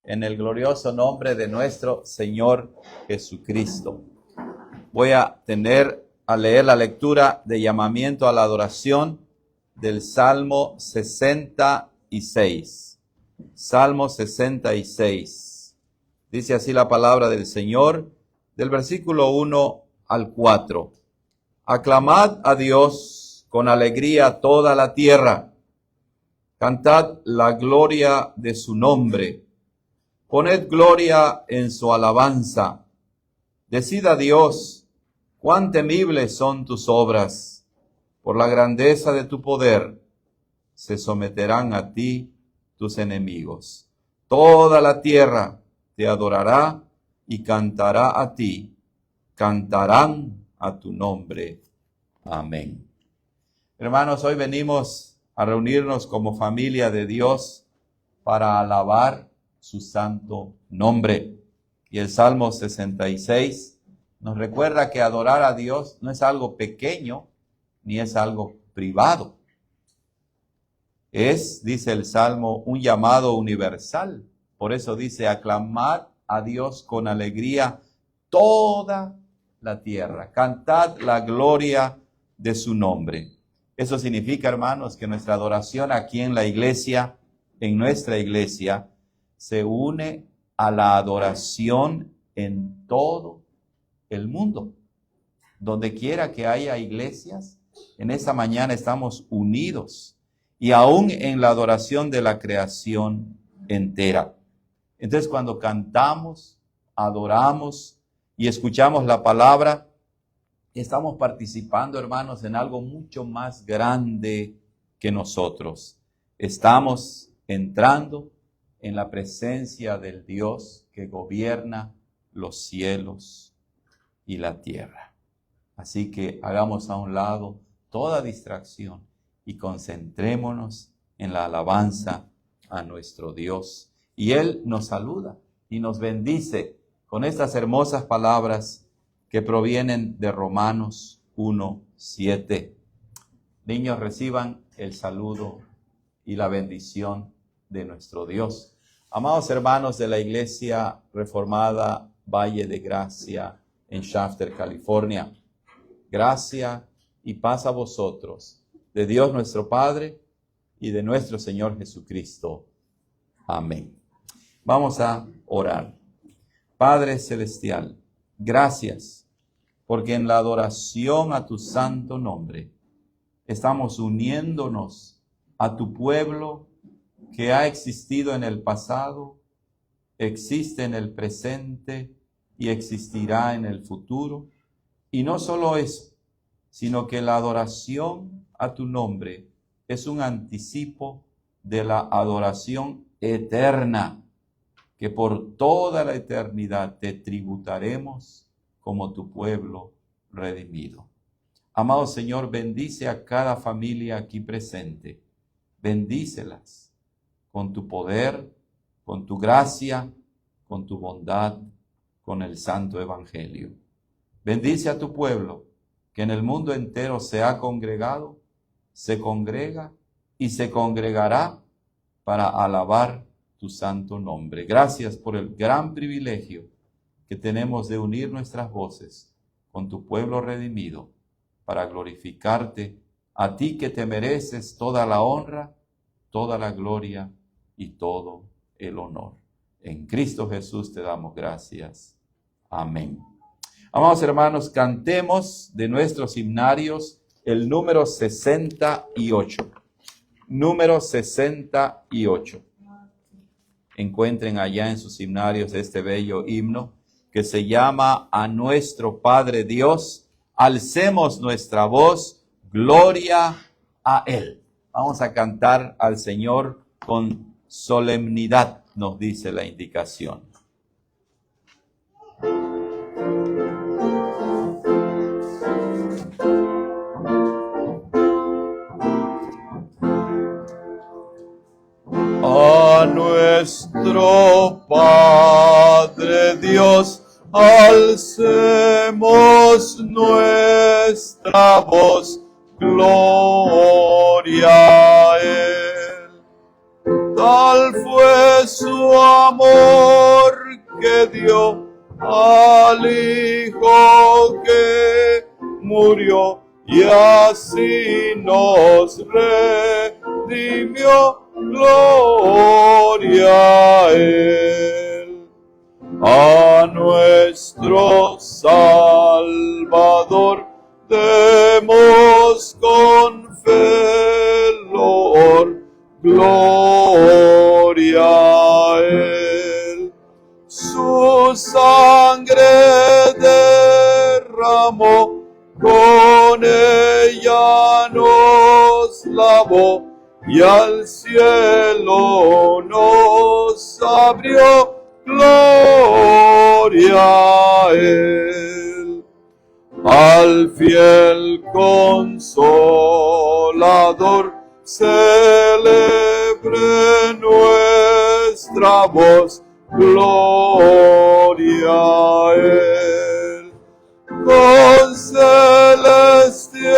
en el glorioso nombre de nuestro Señor Jesucristo. Voy a leer la lectura de llamamiento a la adoración del Salmo 66. Salmo 66. Dice así la palabra del Señor, del versículo 1 al 4. Aclamad a Dios con alegría toda la tierra. Cantad la gloria de su nombre. Poned gloria en su alabanza. Decid a Dios, cuán temibles son tus obras. Por la grandeza de tu poder se someterán a ti tus enemigos. Toda la tierra te adorará y cantará a ti. Cantarán a tu nombre. Amén. Hermanos, hoy venimos a reunirnos como familia de Dios para alabar su santo nombre. Y el Salmo 66 nos recuerda que adorar a Dios no es algo pequeño ni es algo privado. Es, dice el Salmo, un llamado universal. Por eso dice, aclamad a Dios con alegría toda la tierra. Cantad la gloria de su nombre. Eso significa, hermanos, que nuestra adoración aquí en la iglesia, en nuestra iglesia, se une a la adoración en todo el mundo. Donde quiera que haya iglesias, en esta mañana estamos unidos y aún en la adoración de la creación entera. Entonces, cuando cantamos, adoramos y escuchamos la palabra, estamos participando, hermanos, en algo mucho más grande que nosotros. Estamos entrando en la presencia del Dios que gobierna los cielos y la tierra. Así que hagamos a un lado toda distracción y concentrémonos en la alabanza a nuestro Dios. Y Él nos saluda y nos bendice con estas hermosas palabras que provienen de Romanos 1:7. Niños, reciban el saludo y la bendición de nuestro Dios. Amados hermanos de la Iglesia Reformada Valle de Gracia en Shafter, California, gracia y paz a vosotros, de Dios nuestro Padre y de nuestro Señor Jesucristo. Amén. Vamos a orar. Padre Celestial, gracias, porque en la adoración a tu santo nombre estamos uniéndonos a tu pueblo que ha existido en el pasado, existe en el presente y existirá en el futuro. Y no solo eso, sino que la adoración a tu nombre es un anticipo de la adoración eterna, que por toda la eternidad te tributaremos como tu pueblo redimido. Amado Señor, bendice a cada familia aquí presente. Bendícelas con tu poder, con tu gracia, con tu bondad, con el santo evangelio. Bendice a tu pueblo, que en el mundo entero se ha congregado, se congrega y se congregará para alabar tu santo nombre. Gracias por el gran privilegio que tenemos de unir nuestras voces con tu pueblo redimido para glorificarte, a ti que te mereces toda la honra, toda la gloria y todo el honor. En Cristo Jesús te damos gracias. Amén. Amados hermanos, cantemos de nuestros himnarios el número 68. Número 68. Encuentren allá en sus himnarios este bello himno que se llama A nuestro Padre Dios. Alcemos nuestra voz, gloria a Él. Vamos a cantar al Señor con solemnidad, nos dice la indicación. A nuestro Padre Dios, alcemos nuestra voz, gloria a Él. Tal fue su amor que dio al Hijo que murió y así nos redimió. Gloria a Él. A nuestro Salvador demos con fe loor. Gloria a Él. Su sangre derramó, con ella nos lavó y al cielo nos abrió. Gloria a Él. Al fiel Consolador celebre nuestra voz. Gloria a Él. Con celestial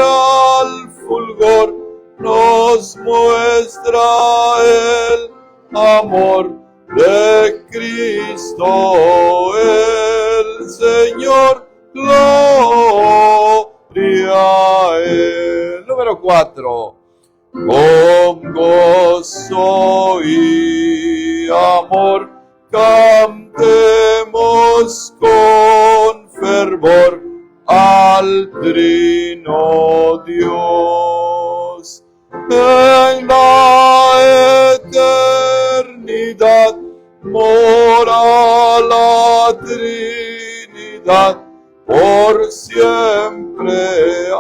fulgor nos muestra el amor de Cristo el Señor. Gloria a Él. Número 4. Con gozo y amor cantemos con fervor al Trino Dios. En la eternidad mora la Trinidad, por siempre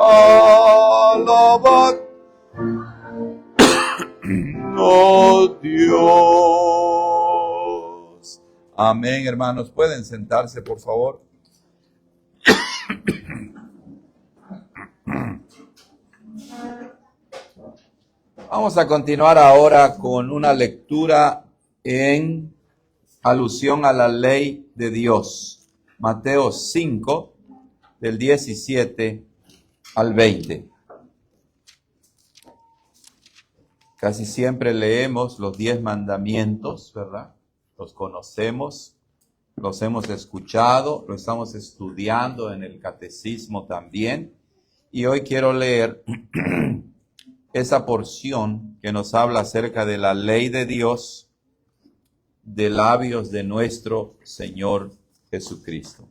alabad, oh Dios. Amén, hermanos. ¿Pueden sentarse, por favor? Vamos a continuar ahora con una lectura en alusión a la ley de Dios. Mateo 5, del 17 al 20. Casi siempre leemos los 10 mandamientos, ¿verdad? Los conocemos, los hemos escuchado, lo estamos estudiando en el catecismo también. Y hoy quiero leer esa porción que nos habla acerca de la ley de Dios de labios de nuestro Señor Jesucristo.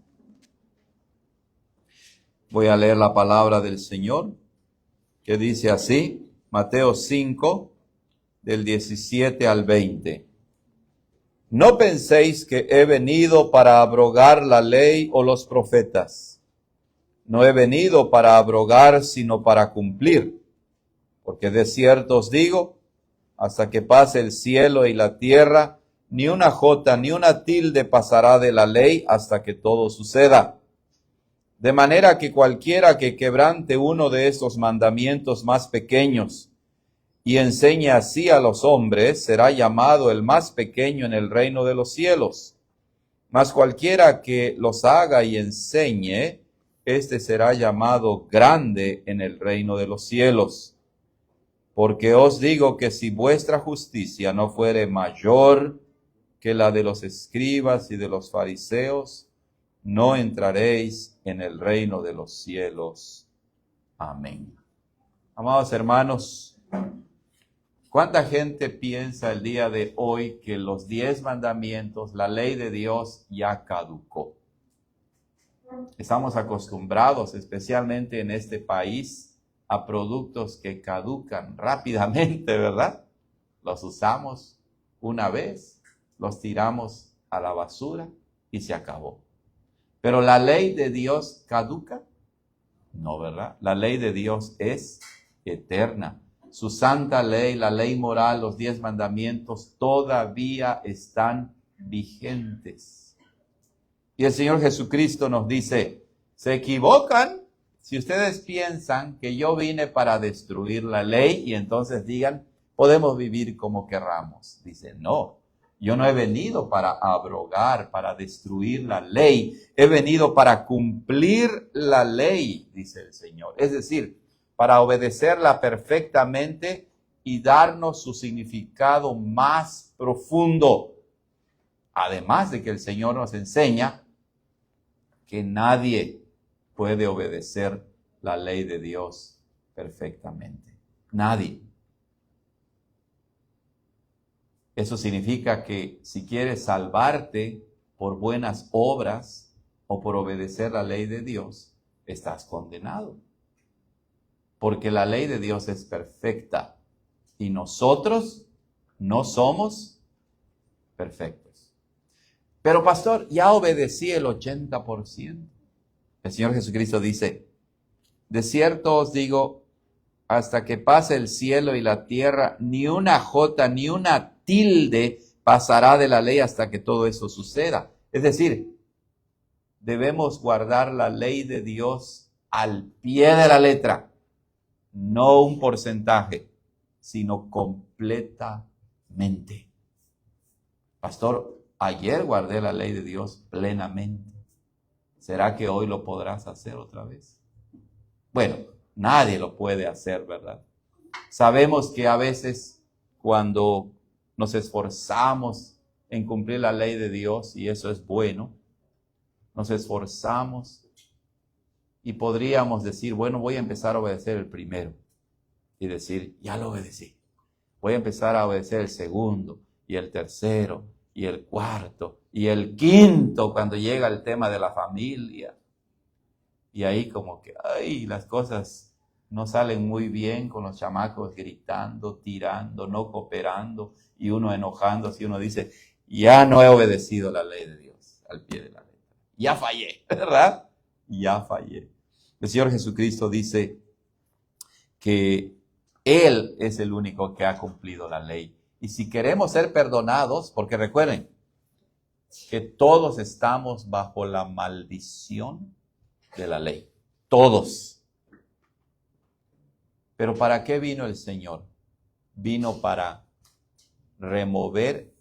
Voy a leer la palabra del Señor, que dice así, Mateo 5, del 17 al 20. No penséis que he venido para abrogar la ley o los profetas. No he venido para abrogar, sino para cumplir. Porque de cierto os digo, hasta que pase el cielo y la tierra, ni una jota ni una tilde pasará de la ley hasta que todo suceda. De manera que cualquiera que quebrante uno de estos mandamientos más pequeños y enseñe así a los hombres, será llamado el más pequeño en el reino de los cielos. Mas cualquiera que los haga y enseñe, éste será llamado grande en el reino de los cielos. Porque os digo que si vuestra justicia no fuere mayor que la de los escribas y de los fariseos, no entraréis en el reino de los cielos. Amén. Amados hermanos, ¿cuánta gente piensa el día de hoy que los 10 mandamientos, la ley de Dios, ya caducó? Estamos acostumbrados, especialmente en este país, a productos que caducan rápidamente, ¿verdad? Los usamos una vez, los tiramos a la basura y se acabó. Pero la ley de Dios caduca, no, ¿verdad? La ley de Dios es eterna. Su santa ley, la ley moral, los 10 mandamientos todavía están vigentes. Y el Señor Jesucristo nos dice, se equivocan si ustedes piensan que yo vine para destruir la ley y entonces digan, podemos vivir como querramos. Dice, no, yo no he venido para abrogar, para destruir la ley. He venido para cumplir la ley, dice el Señor. Es decir, para obedecerla perfectamente y darnos su significado más profundo. Además de que el Señor nos enseña que nadie puede obedecer la ley de Dios perfectamente. Nadie. Eso significa que si quieres salvarte por buenas obras o por obedecer la ley de Dios, estás condenado. Porque la ley de Dios es perfecta y nosotros no somos perfectos. Pero pastor, ya obedecí el 80%. El Señor Jesucristo dice, de cierto os digo, hasta que pase el cielo y la tierra, ni una jota, ni una tilde pasará de la ley hasta que todo eso suceda. Es decir, debemos guardar la ley de Dios al pie de la letra, no un porcentaje, sino completamente. Pastor, ayer guardé la ley de Dios plenamente. ¿Será que hoy lo podrás hacer otra vez? Bueno, nadie lo puede hacer, ¿verdad? Sabemos que a veces cuando nos esforzamos en cumplir la ley de Dios, y eso es bueno, nos esforzamos y podríamos decir, bueno, voy a empezar a obedecer el primero y decir, ya lo obedecí. Voy a empezar a obedecer el segundo y el tercero y el cuarto y el quinto cuando llega el tema de la familia. Y ahí como que, ay, las cosas no salen muy bien con los chamacos gritando, tirando, no cooperando y uno enojándose y uno dice, ya no he obedecido la ley de Dios al pie de la letra. Ya fallé, ¿verdad? Ya fallé. El Señor Jesucristo dice que Él es el único que ha cumplido la ley. Y si queremos ser perdonados, porque recuerden que todos estamos bajo la maldición de la ley. Todos. Pero ¿para qué vino el Señor? Vino para remover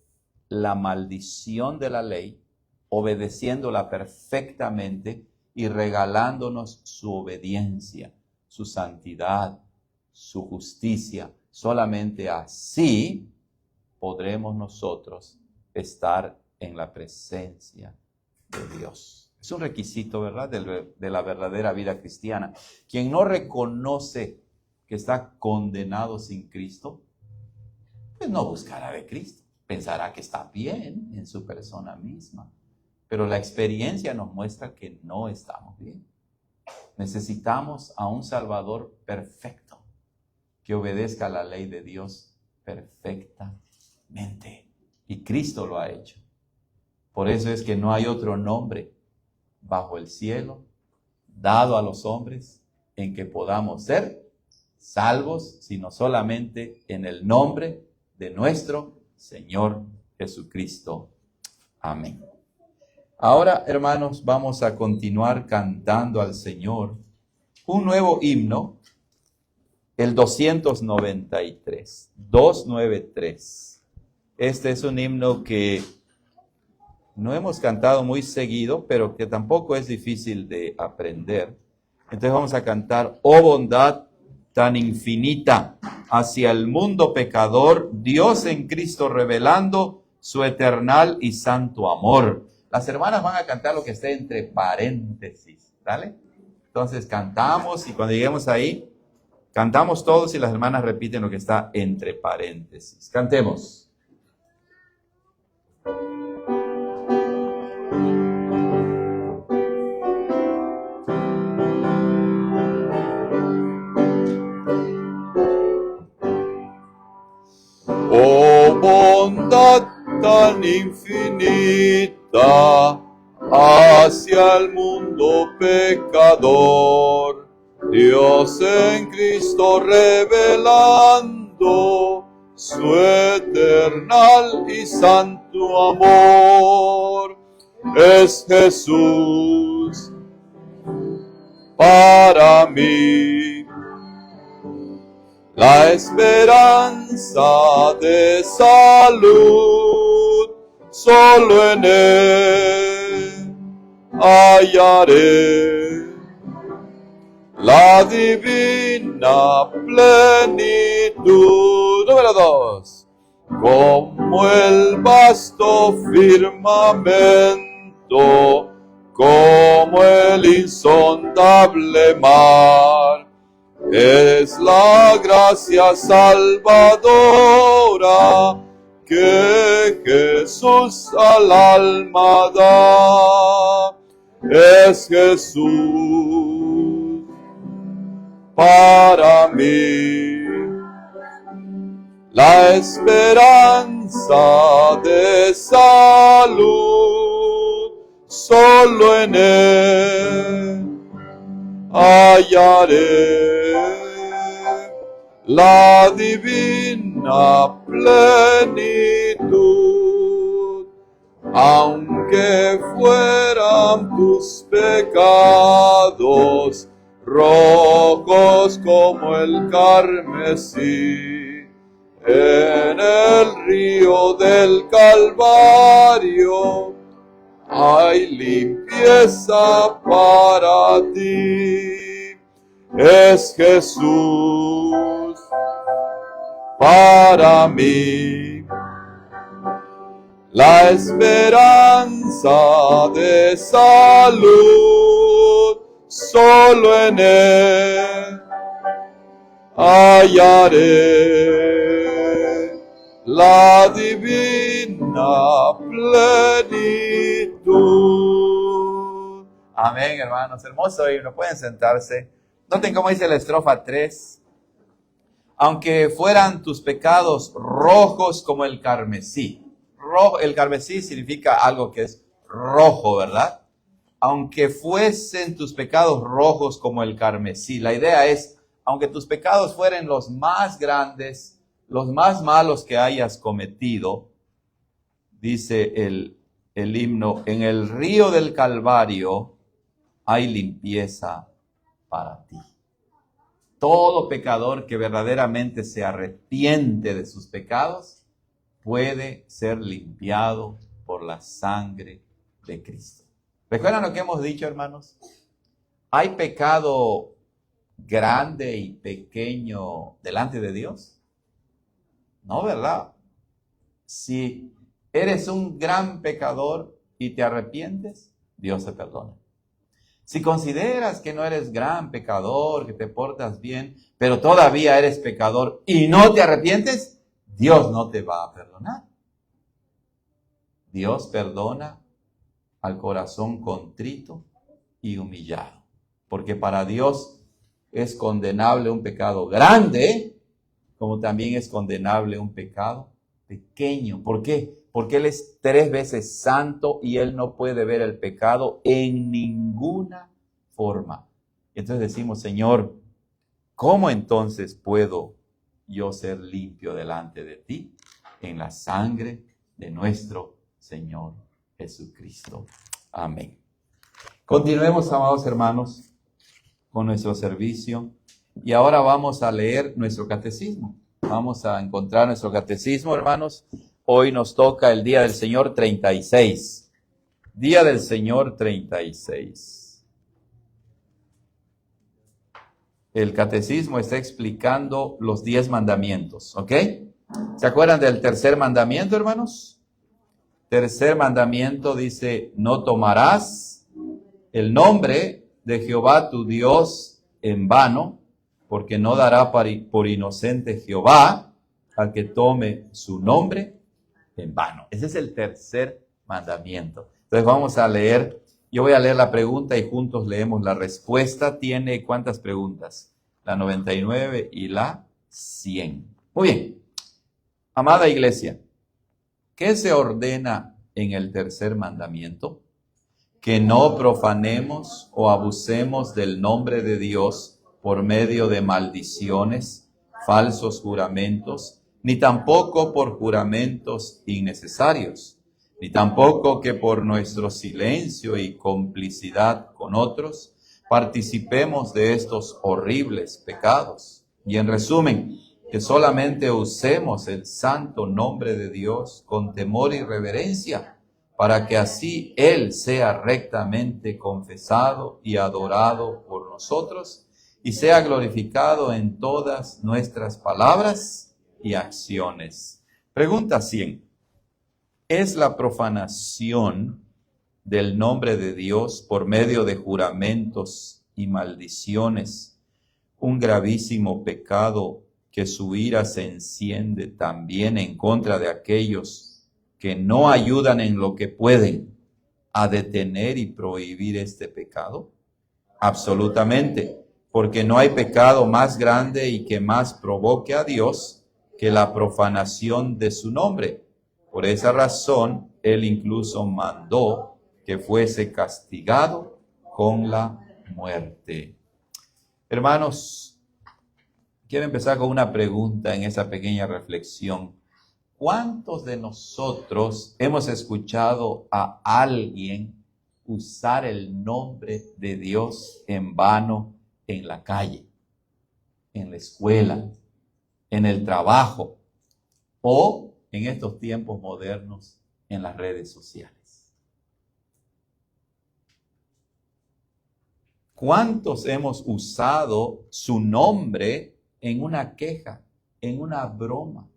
la maldición de la ley, obedeciéndola perfectamente y regalándonos su obediencia, su santidad, su justicia. Solamente así podremos nosotros estar en la presencia de Dios. Es un requisito, ¿verdad?, de la verdadera vida cristiana. Quien no reconoce que está condenado sin Cristo, pues no buscará de Cristo. Pensará que está bien en su persona misma. Pero la experiencia nos muestra que no estamos bien. Necesitamos a un Salvador perfecto, que obedezca la ley de Dios perfectamente. Y Cristo lo ha hecho. Por eso es que no hay otro nombre bajo el cielo dado a los hombres en que podamos ser salvos, sino solamente en el nombre de nuestro Señor Jesucristo. Amén. Ahora, hermanos, vamos a continuar cantando al Señor un nuevo himno, el 293, 293. Este es un himno que no hemos cantado muy seguido, pero que tampoco es difícil de aprender. Entonces vamos a cantar, oh bondad tan infinita hacia el mundo pecador, Dios en Cristo revelando su eternal y santo amor. Las hermanas van a cantar lo que esté entre paréntesis, ¿vale? Entonces cantamos y cuando lleguemos ahí, cantamos todos y las hermanas repiten lo que está entre paréntesis. Cantemos. Oh bondad tan infinita hacia el mundo pecador, Dios en Cristo revelando su eternal y santo amor. Es Jesús para mí la esperanza de salud, solo en Él hallaré la divina plenitud. Número 2. Como el vasto firmamento, como el insondable mar, es la gracia salvadora que Jesús al alma da. Es Jesús para mí la esperanza de salud. Solo en Él hallaré la divina plenitud. Aunque fueran tus pecados rojos como el carmesí, en el río del Calvario hay limpieza para ti. Es Jesús para mí la esperanza de salud. Solo en Él hallaré la divina plenitud. Amén, hermanos. Hermoso himno. Pueden sentarse. Noten cómo dice la estrofa 3. Aunque fueran tus pecados rojos como el carmesí. El carmesí significa algo que es rojo, ¿verdad? Aunque fuesen tus pecados rojos como el carmesí. La idea es, aunque tus pecados fueran los más grandes, los más malos que hayas cometido, dice el himno, en el río del Calvario hay limpieza para ti. Todo pecador que verdaderamente se arrepiente de sus pecados puede ser limpiado por la sangre de Cristo. ¿Recuerdan lo que hemos dicho, hermanos? ¿Hay pecado grande y pequeño delante de Dios? No, ¿verdad? Si eres un gran pecador y te arrepientes, Dios te perdona. Si consideras que no eres gran pecador, que te portas bien, pero todavía eres pecador y no te arrepientes, Dios no te va a perdonar. Dios perdona al corazón contrito y humillado, porque para Dios es condenable un pecado grande, como también es condenable un pecado pequeño. ¿Por qué? Porque Él es 3 veces santo y Él no puede ver el pecado en ninguna forma. Entonces decimos, Señor, ¿cómo entonces puedo yo ser limpio delante de ti? En la sangre de nuestro Señor Jesucristo. Amén. Continuemos, amados hermanos, con nuestro servicio. Y ahora vamos a leer nuestro catecismo. Vamos a encontrar nuestro catecismo, hermanos. Hoy nos toca el Día del Señor 36. Día del Señor 36. El catecismo está explicando los 10 mandamientos, ¿ok? ¿Se acuerdan del tercer mandamiento, hermanos? Tercer mandamiento dice, no tomarás el nombre de Jehová tu Dios en vano, porque no dará por inocente Jehová al que tome su nombre en vano. Ese es el tercer mandamiento. Entonces vamos a leer, yo voy a leer la pregunta y juntos leemos la respuesta. Tiene ¿cuántas preguntas? La 99 y la 100. Muy bien. Amada iglesia, ¿qué se ordena en el tercer mandamiento? Que no profanemos o abusemos del nombre de Dios por medio de maldiciones, falsos juramentos, ni tampoco por juramentos innecesarios, ni tampoco que por nuestro silencio y complicidad con otros participemos de estos horribles pecados. Y en resumen, que solamente usemos el santo nombre de Dios con temor y reverencia, para que así Él sea rectamente confesado y adorado por nosotros, y sea glorificado en todas nuestras palabras y acciones. Pregunta 100. ¿Es la profanación del nombre de Dios por medio de juramentos y maldiciones un gravísimo pecado que su ira se enciende también en contra de aquellos que no ayudan en lo que pueden a detener y prohibir este pecado? Absolutamente, porque no hay pecado más grande y que más provoque a Dios que la profanación de su nombre. Por esa razón, Él incluso mandó que fuese castigado con la muerte. Hermanos, quiero empezar con una pregunta en esa pequeña reflexión. ¿Cuántos de nosotros hemos escuchado a alguien usar el nombre de Dios en vano en la calle, en la escuela, en el trabajo o en estos tiempos modernos en las redes sociales? ¿Cuántos hemos usado su nombre en una queja, en una broma?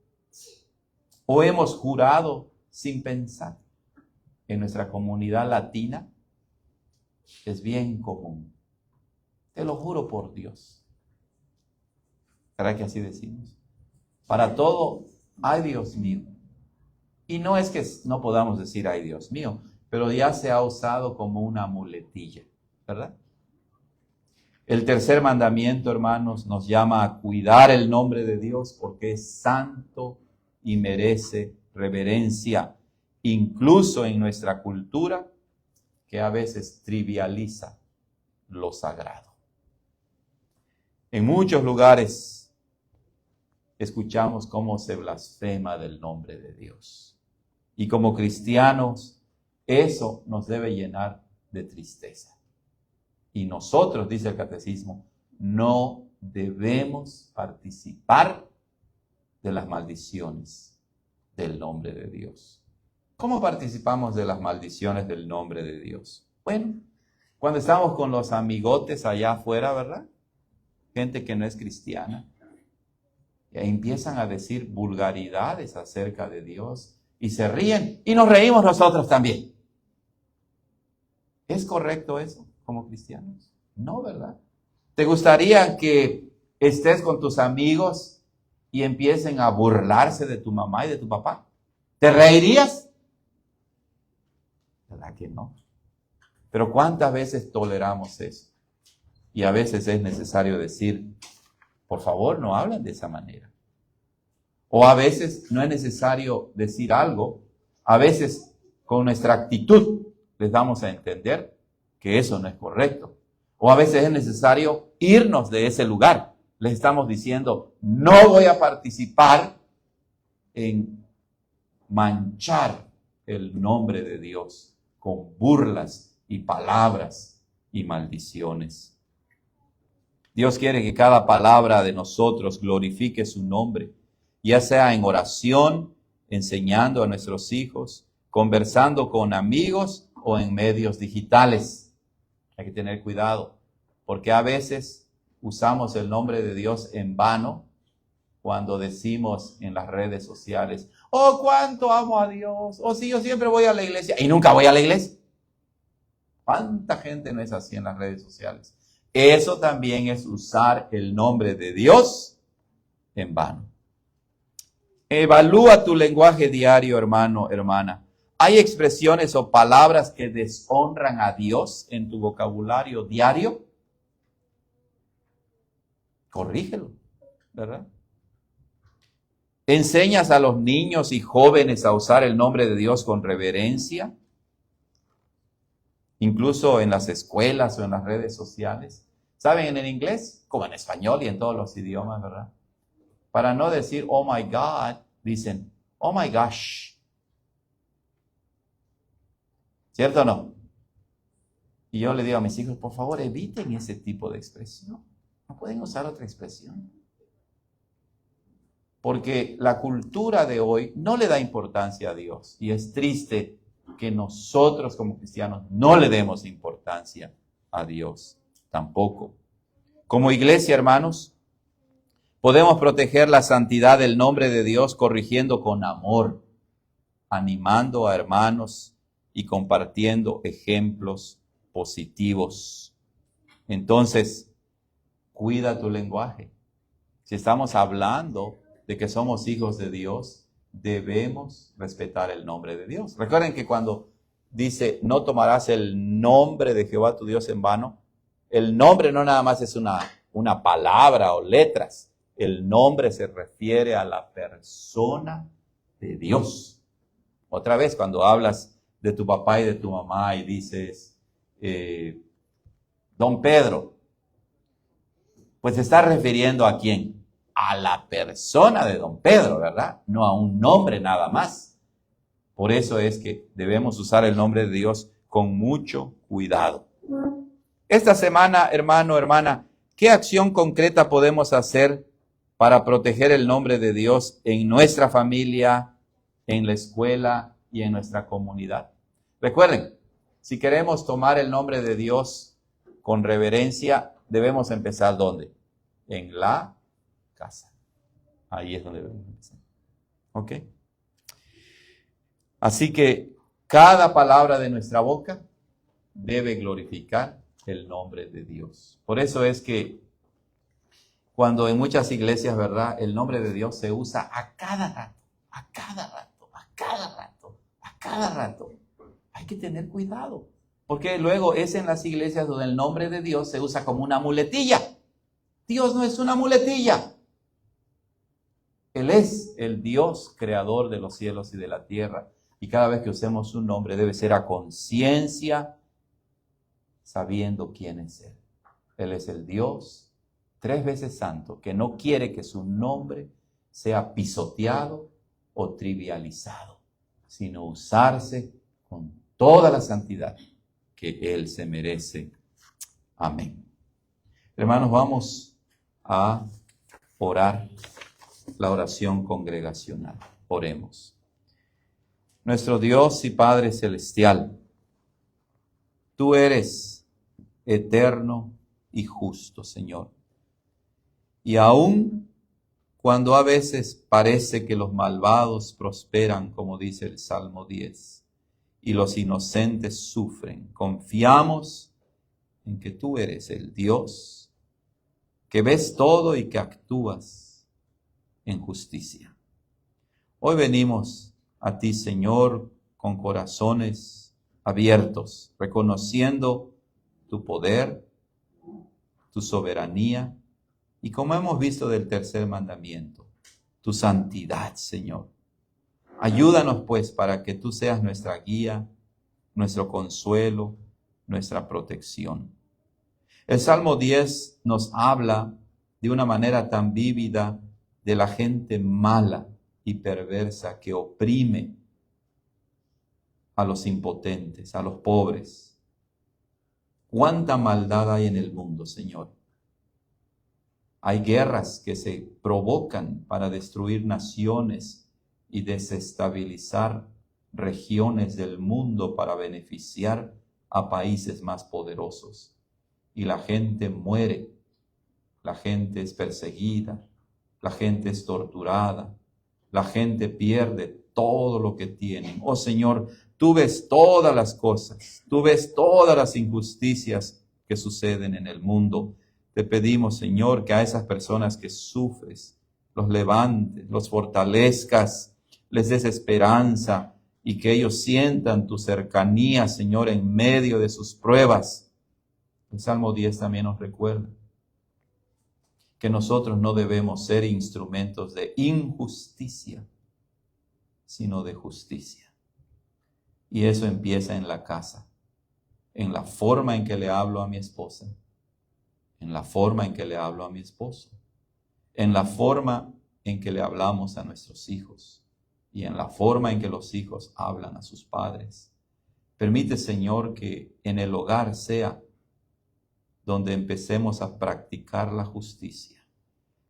¿O hemos jurado sin pensar? En nuestra comunidad latina es bien común. Te lo juro por Dios. ¿Será que así decimos? Para todo, ay Dios mío. Y no es que no podamos decir ay Dios mío, pero ya se ha usado como una muletilla, ¿verdad? El tercer mandamiento, hermanos, nos llama a cuidar el nombre de Dios porque es santo y merece reverencia, incluso en nuestra cultura que a veces trivializa lo sagrado. En muchos lugares escuchamos cómo se blasfema del nombre de Dios. Y como cristianos, eso nos debe llenar de tristeza. Y nosotros, dice el catecismo, no debemos participar de las maldiciones del nombre de Dios. ¿Cómo participamos de las maldiciones del nombre de Dios? Bueno, cuando estamos con los amigotes allá afuera, ¿verdad? Gente que no es cristiana. Y ahí empiezan a decir vulgaridades acerca de Dios y se ríen y nos reímos nosotros también. ¿Es correcto eso como cristianos? No, ¿verdad? ¿Te gustaría que estés con tus amigos y empiecen a burlarse de tu mamá y de tu papá? ¿Te reirías? ¿Verdad que no? Pero ¿cuántas veces toleramos eso? Y a veces es necesario decir, por favor, no hablen de esa manera. O a veces no es necesario decir algo. A veces con nuestra actitud les damos a entender que eso no es correcto. O a veces es necesario irnos de ese lugar. Les estamos diciendo, no voy a participar en manchar el nombre de Dios con burlas y palabras y maldiciones. Dios quiere que cada palabra de nosotros glorifique su nombre, ya sea en oración, enseñando a nuestros hijos, conversando con amigos o en medios digitales. Hay que tener cuidado, porque a veces usamos el nombre de Dios en vano cuando decimos en las redes sociales, oh, cuánto amo a Dios, oh, sí, yo siempre voy a la iglesia y nunca voy a la iglesia. ¿Cuánta gente no es así en las redes sociales? Eso también es usar el nombre de Dios en vano. Evalúa tu lenguaje diario, hermano, hermana. ¿Hay expresiones o palabras que deshonran a Dios en tu vocabulario diario? Corrígelo, ¿verdad? ¿Enseñas a los niños y jóvenes a usar el nombre de Dios con reverencia? Incluso en las escuelas o en las redes sociales. ¿Saben? En el inglés, como en español y en todos los idiomas, ¿verdad? Para no decir, oh my God, dicen, oh my gosh. ¿Cierto o no? Y yo le digo a mis hijos, por favor, eviten ese tipo de expresión. No pueden usar otra expresión. Porque la cultura de hoy no le da importancia a Dios. Y es triste que nosotros como cristianos no le demos importancia a Dios tampoco. Como iglesia, hermanos, Podemos proteger la santidad del nombre de Dios corrigiendo con amor, animando a hermanos y compartiendo ejemplos positivos. Entonces, cuida tu lenguaje. Si estamos hablando de que somos hijos de Dios, debemos respetar el nombre de Dios. Recuerden que cuando dice, no tomarás el nombre de Jehová tu Dios en vano, el nombre no nada más es una palabra o letras. El nombre se refiere a la persona de Dios. Otra vez, cuando hablas de tu papá y de tu mamá y dices, Don Pedro, pues se está refiriendo ¿a quién? A la persona de Don Pedro, ¿verdad? No a un nombre nada más. Por eso es que debemos usar el nombre de Dios con mucho cuidado. Esta semana, hermano, hermana, ¿qué acción concreta podemos hacer para proteger el nombre de Dios en nuestra familia, en la escuela y en nuestra comunidad? Recuerden, si queremos tomar el nombre de Dios con reverencia, debemos empezar ¿dónde? En la casa. Ahí es donde debemos empezar. ¿Ok? Así que cada palabra de nuestra boca debe glorificar el nombre de Dios. Por eso es que cuando en muchas iglesias, ¿verdad?, el nombre de Dios se usa a cada rato, a cada rato, a cada rato, a cada rato. Hay que tener cuidado, porque luego es en las iglesias donde el nombre de Dios se usa como una muletilla. Dios no es una muletilla. Él es el Dios creador de los cielos y de la tierra. Y cada vez que usemos su nombre debe ser a conciencia, sabiendo quién es Él. Él es el Dios 3 veces santo, que no quiere que su nombre sea pisoteado o trivializado, sino usarse con toda la santidad que Él se merece. Amén. Hermanos, vamos a orar la oración congregacional. Oremos. Nuestro Dios y Padre Celestial, tú eres eterno y justo, Señor. Y aun cuando a veces parece que los malvados prosperan, como dice el Salmo 10, y los inocentes sufren, confiamos en que tú eres el Dios que ves todo y que actúas en justicia. Hoy venimos a ti, Señor, con corazones abiertos, reconociendo tu poder, tu soberanía y, como hemos visto del tercer mandamiento, tu santidad, Señor. Ayúdanos, pues, para que tú seas nuestra guía, nuestro consuelo, nuestra protección. El Salmo 10 nos habla de una manera tan vívida de la gente mala y perversa que oprime a los impotentes, a los pobres. ¿Cuánta maldad hay en el mundo, Señor? Hay guerras que se provocan para destruir naciones y desestabilizar regiones del mundo para beneficiar a países más poderosos. Y la gente muere, la gente es perseguida, la gente es torturada, la gente pierde todo lo que tienen. Oh Señor, tú ves todas las cosas, tú ves todas las injusticias que suceden en el mundo. Te pedimos, Señor, que a esas personas que sufres, los levantes, los fortalezcas, les des esperanza y que ellos sientan tu cercanía, Señor, en medio de sus pruebas. El Salmo 10 también nos recuerda que nosotros no debemos ser instrumentos de injusticia, sino de justicia. Y eso empieza en la casa, en la forma en que le hablo a mi esposa, en la forma en que le hablo a mi esposo, en la forma en que le hablamos a nuestros hijos y en la forma en que los hijos hablan a sus padres. Permite, Señor, que en el hogar sea donde empecemos a practicar la justicia.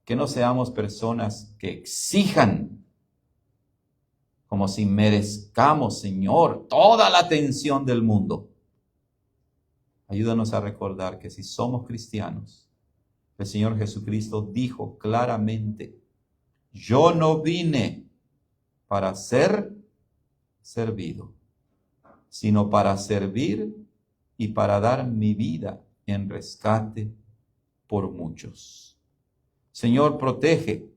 Que no seamos personas que exijan como si merezcamos, Señor, toda la atención del mundo. Ayúdanos a recordar que si somos cristianos, El Señor Jesucristo dijo claramente: yo no vine para ser servido, sino para servir y para dar mi vida en rescate por muchos. Señor, protege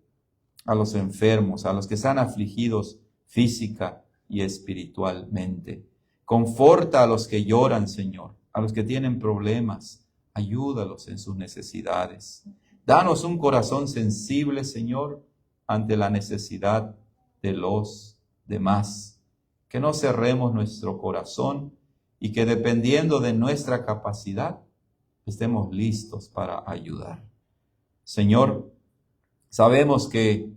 a los enfermos, a los que están afligidos física y espiritualmente. Conforta a los que lloran, Señor, a los que tienen problemas. Ayúdalos en sus necesidades. Danos un corazón sensible, Señor, ante la necesidad de los demás. Que no cerremos nuestro corazón y que, dependiendo de nuestra capacidad, estemos listos para ayudar. Señor, sabemos que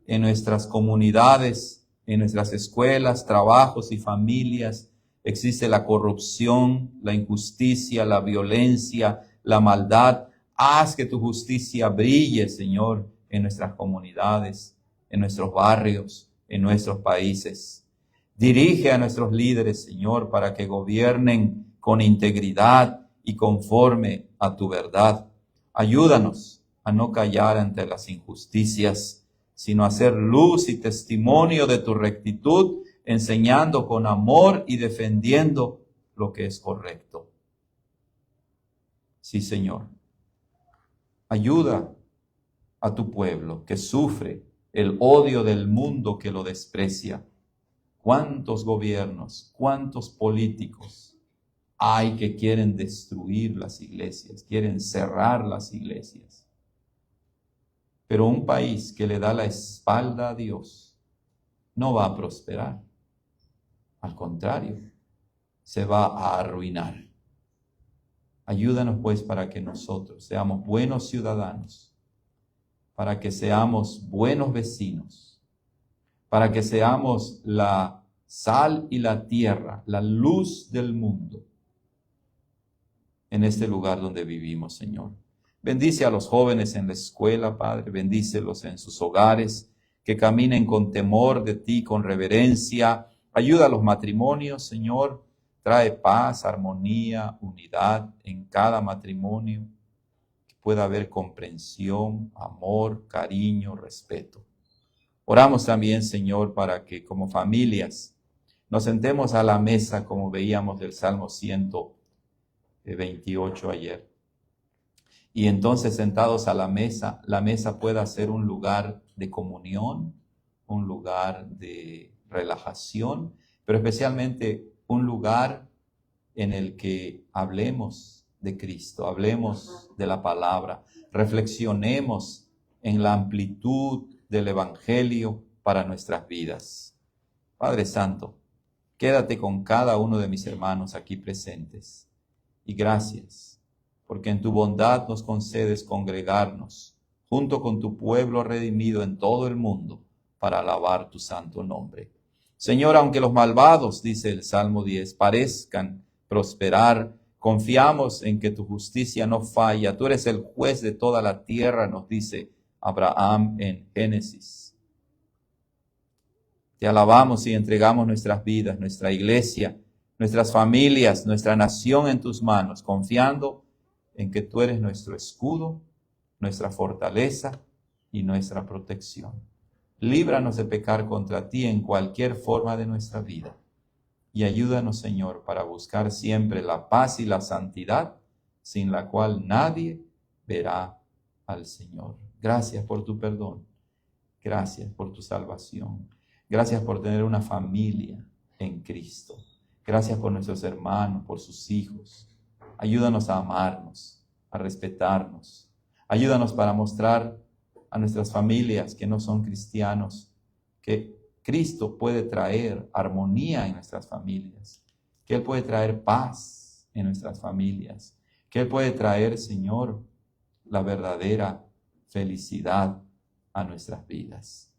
en nuestras comunidades, en nuestras escuelas, trabajos y familias, existe la corrupción, la injusticia, la violencia, la maldad. Haz que tu justicia brille, Señor, en nuestras comunidades, en nuestros barrios, en nuestros países. Dirige a nuestros líderes, Señor, para que gobiernen con integridad y conforme a tu verdad. Ayúdanos a no callar ante las injusticias, sino a hacer luz y testimonio de tu rectitud, enseñando con amor y defendiendo lo que es correcto. Sí, Señor. Ayuda a tu pueblo que sufre el odio del mundo que lo desprecia. ¿Cuántos gobiernos, cuántos políticos hay que quieren destruir las iglesias, quieren cerrar las iglesias? Pero un país que le da la espalda a Dios no va a prosperar. Al contrario, se va a arruinar. Ayúdanos pues para que nosotros seamos buenos ciudadanos, para que seamos buenos vecinos, para que seamos la sal y la tierra, la luz del mundo en este lugar donde vivimos, Señor. Bendice a los jóvenes en la escuela, Padre, bendícelos en sus hogares, que caminen con temor de ti, con reverencia. Ayuda a los matrimonios, Señor, trae paz, armonía, unidad en cada matrimonio, que pueda haber comprensión, amor, cariño, respeto. Oramos también, Señor, para que como familias nos sentemos a la mesa, como veíamos del Salmo 128 ayer. Y entonces, sentados a la mesa pueda ser un lugar de comunión, un lugar de relajación, pero especialmente un lugar en el que hablemos de Cristo, hablemos de la palabra, reflexionemos en la amplitud del Evangelio para nuestras vidas. Padre Santo, quédate con cada uno de mis hermanos aquí presentes. Y gracias, porque en tu bondad nos concedes congregarnos junto con tu pueblo redimido en todo el mundo para alabar tu santo nombre. Señor, aunque los malvados, dice el Salmo 10, parezcan prosperar, confiamos en que tu justicia no falla. Tú eres el juez de toda la tierra, nos dice Abraham en Génesis. Te alabamos y entregamos nuestras vidas, nuestra iglesia, nuestras familias, nuestra nación en tus manos, confiando en que tú eres nuestro escudo, nuestra fortaleza y nuestra protección. Líbranos de pecar contra ti en cualquier forma de nuestra vida. Y ayúdanos, Señor, para buscar siempre la paz y la santidad, sin la cual nadie verá al Señor. Gracias por tu perdón. Gracias por tu salvación. Gracias por tener una familia en Cristo. Gracias por nuestros hermanos, por sus hijos. Ayúdanos a amarnos, a respetarnos. Ayúdanos para mostrar a nuestras familias que no son cristianos que Cristo puede traer armonía en nuestras familias, que Él puede traer paz en nuestras familias, que Él puede traer, Señor, la verdadera felicidad a nuestras vidas.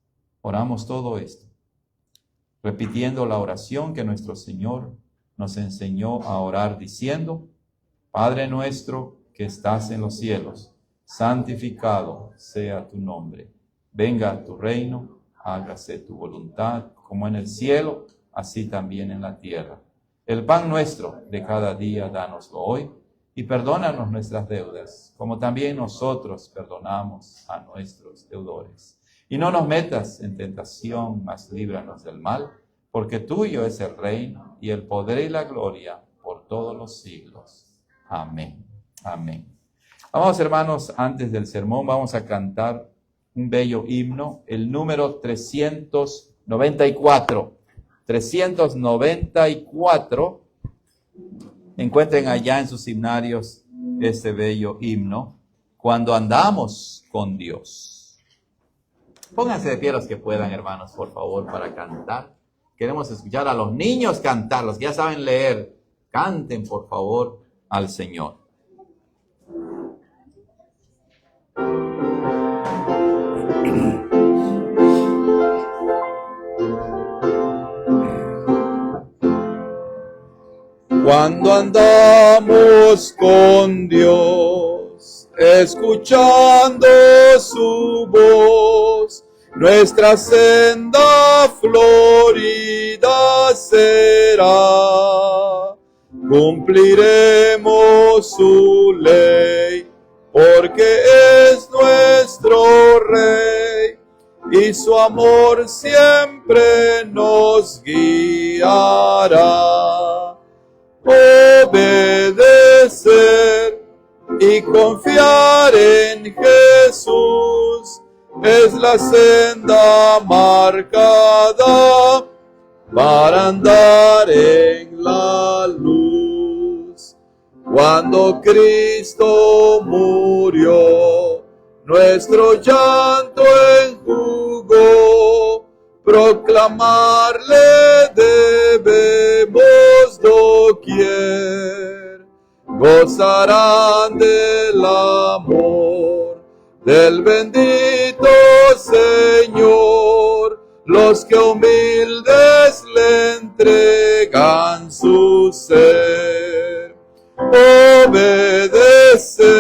Oramos todo esto, repitiendo la oración que nuestro Señor nos enseñó a orar diciendo: Padre nuestro que estás en los cielos, santificado sea tu nombre. Venga tu reino, hágase tu voluntad, como en el cielo, así también en la tierra. El pan nuestro de cada día, dánoslo hoy, y perdónanos nuestras deudas, como también nosotros perdonamos a nuestros deudores. Y no nos metas en tentación, mas líbranos del mal, porque tuyo es el reino y el poder y la gloria por todos los siglos. Amén. Amén. Vamos, hermanos, antes del sermón vamos a cantar un bello himno, el número 394. 394. Encuentren allá en sus himnarios este bello himno, Cuando andamos con Dios. Pónganse de pie los que puedan, hermanos, por favor, para cantar. Queremos escuchar a los niños cantar, los que ya saben leer. Canten, por favor, al Señor. Cuando andamos con Dios, escuchando su voz, nuestra senda florida será. Cumpliremos su ley, porque es nuestro Rey, y su amor siempre nos guiará. Obedecer y confiar en Jesús es la senda marcada para andar en la luz. Cuando Cristo murió, nuestro llanto enjugó. Proclamarle debemos doquier. Gozarán del amor del bendito Señor los que humildes le entregan su ser. Obedecer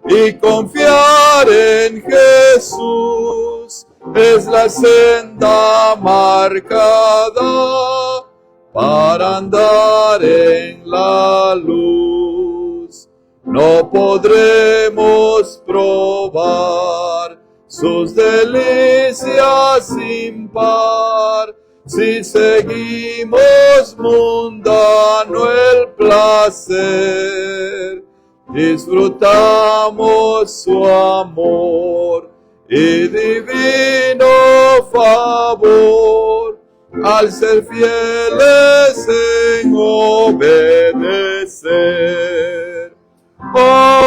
y confiar en Jesús es la senda marcada para andar en la luz. No podremos probar sus delicias sin par si seguimos mundano el placer. Disfrutamos su amor y divino favor al ser fieles en obedecer.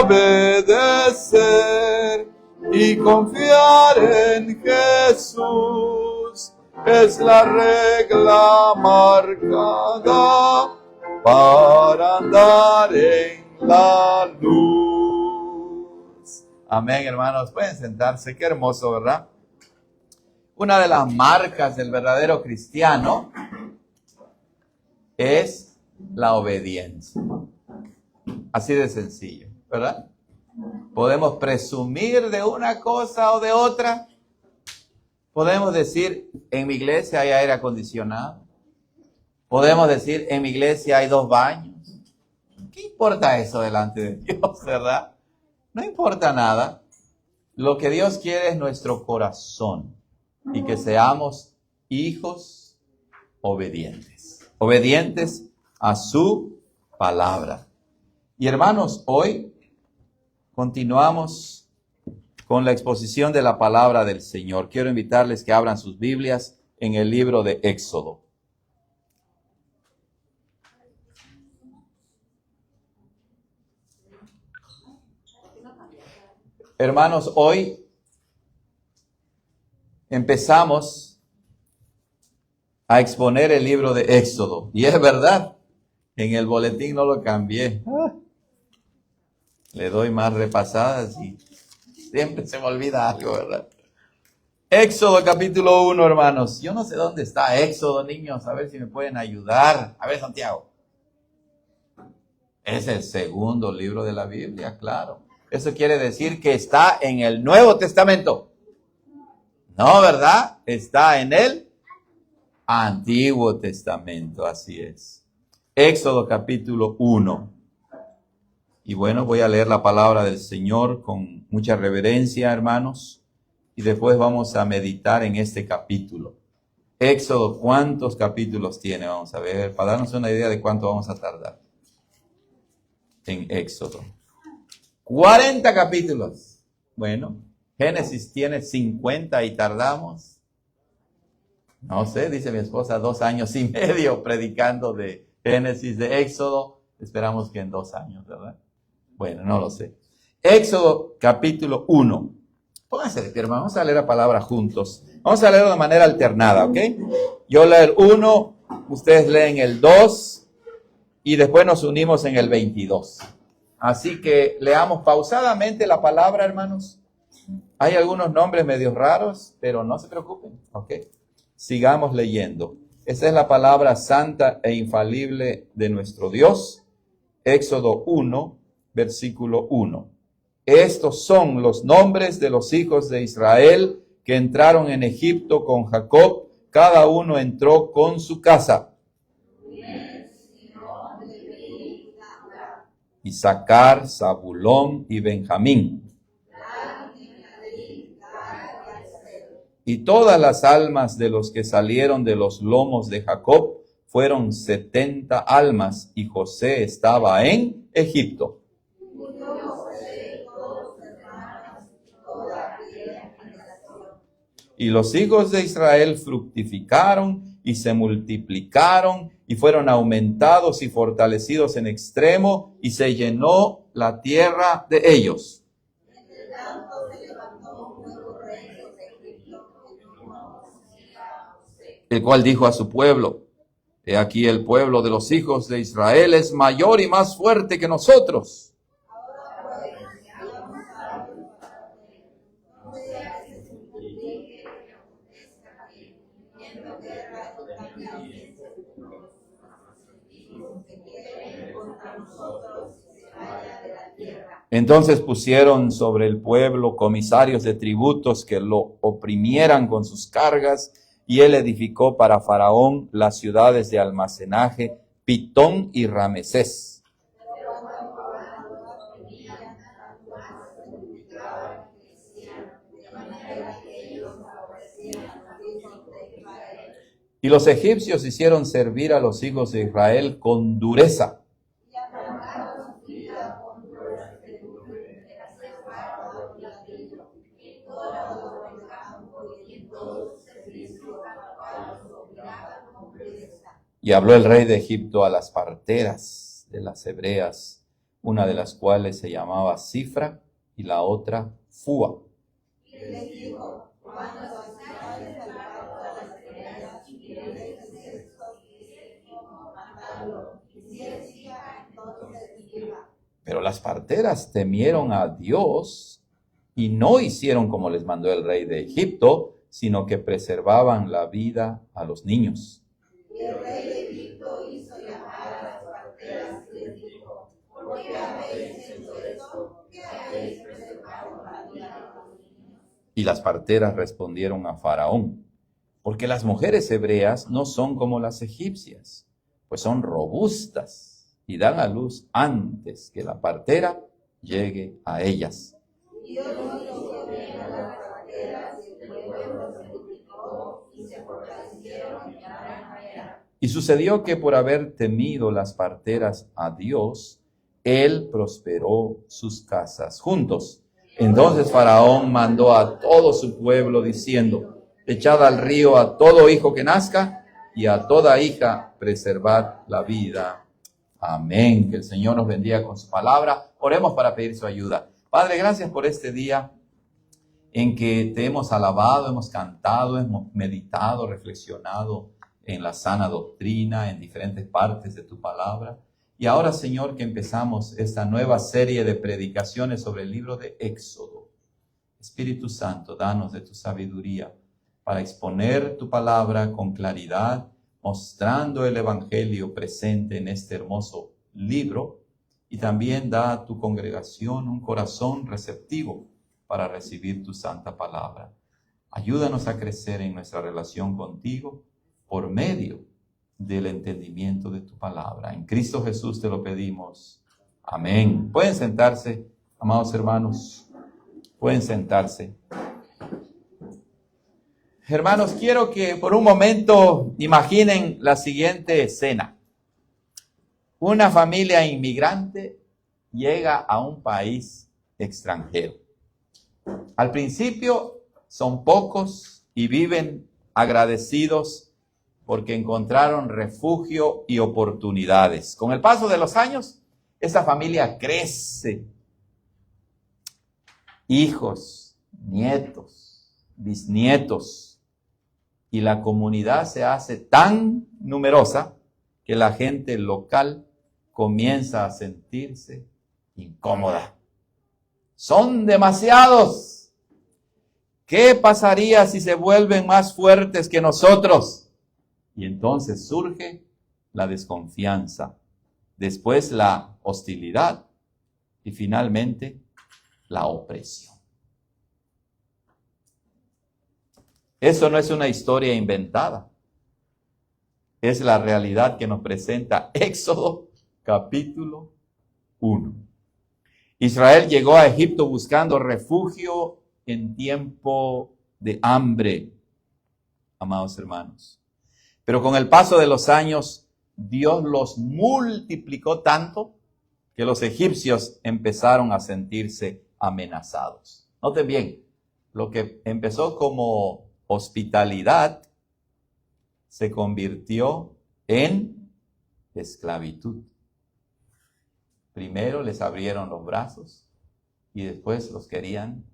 Obedecer y confiar en Jesús es la regla marcada para andar en la luz. Amén, hermanos. Pueden sentarse. Qué hermoso, ¿verdad? Una de las marcas del verdadero cristiano es la obediencia. Así de sencillo, ¿verdad? Podemos presumir de una cosa o de otra. Podemos decir, en mi iglesia hay aire acondicionado. Podemos decir, en mi iglesia hay 2 baños. ¿Qué importa eso delante de Dios, verdad? No importa nada. Lo que Dios quiere es nuestro corazón y que seamos hijos obedientes. Obedientes a su palabra. Y hermanos, hoy continuamos con la exposición de la palabra del Señor. Quiero invitarles que abran sus Biblias en el libro de Éxodo. Hermanos, hoy empezamos a exponer el libro de Éxodo. Y es verdad, en el boletín no lo cambié. Le doy más repasadas y siempre se me olvida algo, ¿verdad? Éxodo capítulo 1, hermanos. Yo no sé dónde está Éxodo, niños. A ver si me pueden ayudar. A ver, Santiago. Es el segundo libro de la Biblia, claro. Eso quiere decir que está en el Nuevo Testamento. No, ¿verdad? Está en el Antiguo Testamento, así es. Éxodo capítulo 1. Y bueno, voy a leer la palabra del Señor con mucha reverencia, hermanos, y después vamos a meditar en este capítulo. Éxodo, ¿cuántos capítulos tiene? Vamos a ver, para darnos una idea de cuánto vamos a tardar en Éxodo. 40 capítulos. Bueno, Génesis tiene 50 y tardamos, no sé, dice mi esposa, 2 años y medio predicando de Génesis, de Éxodo. Esperamos que en 2 años, ¿verdad? Bueno, no lo sé. Éxodo capítulo 1. Pónganse de pie, hermano. Vamos a leer la palabra juntos. Vamos a leerlo de manera alternada, ¿ok? Yo leo el 1, ustedes leen el 2 y después nos unimos en el 22. Así que leamos pausadamente la palabra, hermanos. Hay algunos nombres medio raros, pero no se preocupen, ¿ok? Sigamos leyendo. Esta es la palabra santa e infalible de nuestro Dios. Éxodo 1, versículo 1. Estos son los nombres de los hijos de Israel que entraron en Egipto con Jacob. Cada uno entró con su casa. Isaacar, Zabulón y Benjamín. Y todas las almas de los que salieron de los lomos de Jacob fueron 70 almas, y José estaba en Egipto. Y los hijos de Israel fructificaron y se multiplicaron y fueron aumentados y fortalecidos en extremo, y se llenó la tierra de ellos. El cual dijo a su pueblo: He aquí el pueblo de los hijos de Israel es mayor y más fuerte que nosotros. Entonces pusieron sobre el pueblo comisarios de tributos que lo oprimieran con sus cargas, y él edificó para Faraón las ciudades de almacenaje, Pitón y Ramesés. Y los egipcios hicieron servir a los hijos de Israel con dureza. Y habló el rey de Egipto a las parteras de las hebreas, una de las cuales se llamaba Cifra y la otra Fúa. Y les dijo: pero las parteras temieron a Dios y no hicieron como les mandó el rey de Egipto, sino que preservaban la vida a los niños. Y el rey de Egipto hizo llamar a las parteras y les dijo: ¿por qué habéis hecho esto? ¿Qué habéis preservado la vida a los niños? Y las parteras respondieron a Faraón: porque las mujeres hebreas no son como las egipcias, pues son robustas y dan a luz antes que la partera llegue a ellas. Dios hizo bien a las parteras, y el pueblo se multiplicó y se fortalecieron en gran manera. Y sucedió que por haber temido las parteras a Dios, él prosperó sus casas juntos. Entonces Faraón mandó a todo su pueblo diciendo: echad al río a todo hijo que nazca, y a toda hija preservad la vida. Amén. Que el Señor nos bendiga con su palabra. Oremos para pedir su ayuda. Padre, gracias por este día en que te hemos alabado, hemos cantado, hemos meditado, reflexionado en la sana doctrina, en diferentes partes de tu palabra. Y ahora, Señor, que empezamos esta nueva serie de predicaciones sobre el libro de Éxodo. Espíritu Santo, danos de tu sabiduría para exponer tu palabra con claridad, mostrando el evangelio presente en este hermoso libro, y también da a tu congregación un corazón receptivo para recibir tu santa palabra. Ayúdanos a crecer en nuestra relación contigo por medio del entendimiento de tu palabra. En Cristo Jesús te lo pedimos. Amén. Pueden sentarse, amados hermanos. Pueden sentarse. Hermanos, quiero que por un momento imaginen la siguiente escena. Una familia inmigrante llega a un país extranjero. Al principio son pocos y viven agradecidos porque encontraron refugio y oportunidades. Con el paso de los años, esta familia crece. Hijos, nietos, bisnietos, y la comunidad se hace tan numerosa que la gente local comienza a sentirse incómoda. Son demasiados. ¿Qué pasaría si se vuelven más fuertes que nosotros? Y entonces surge la desconfianza, después la hostilidad y finalmente la opresión. Eso no es una historia inventada. Es la realidad que nos presenta Éxodo capítulo 1. Israel llegó a Egipto buscando refugio en tiempo de hambre, amados hermanos. Pero con el paso de los años, Dios los multiplicó tanto que los egipcios empezaron a sentirse amenazados. Noten bien, lo que empezó como hospitalidad se convirtió en esclavitud. Primero les abrieron los brazos y después los querían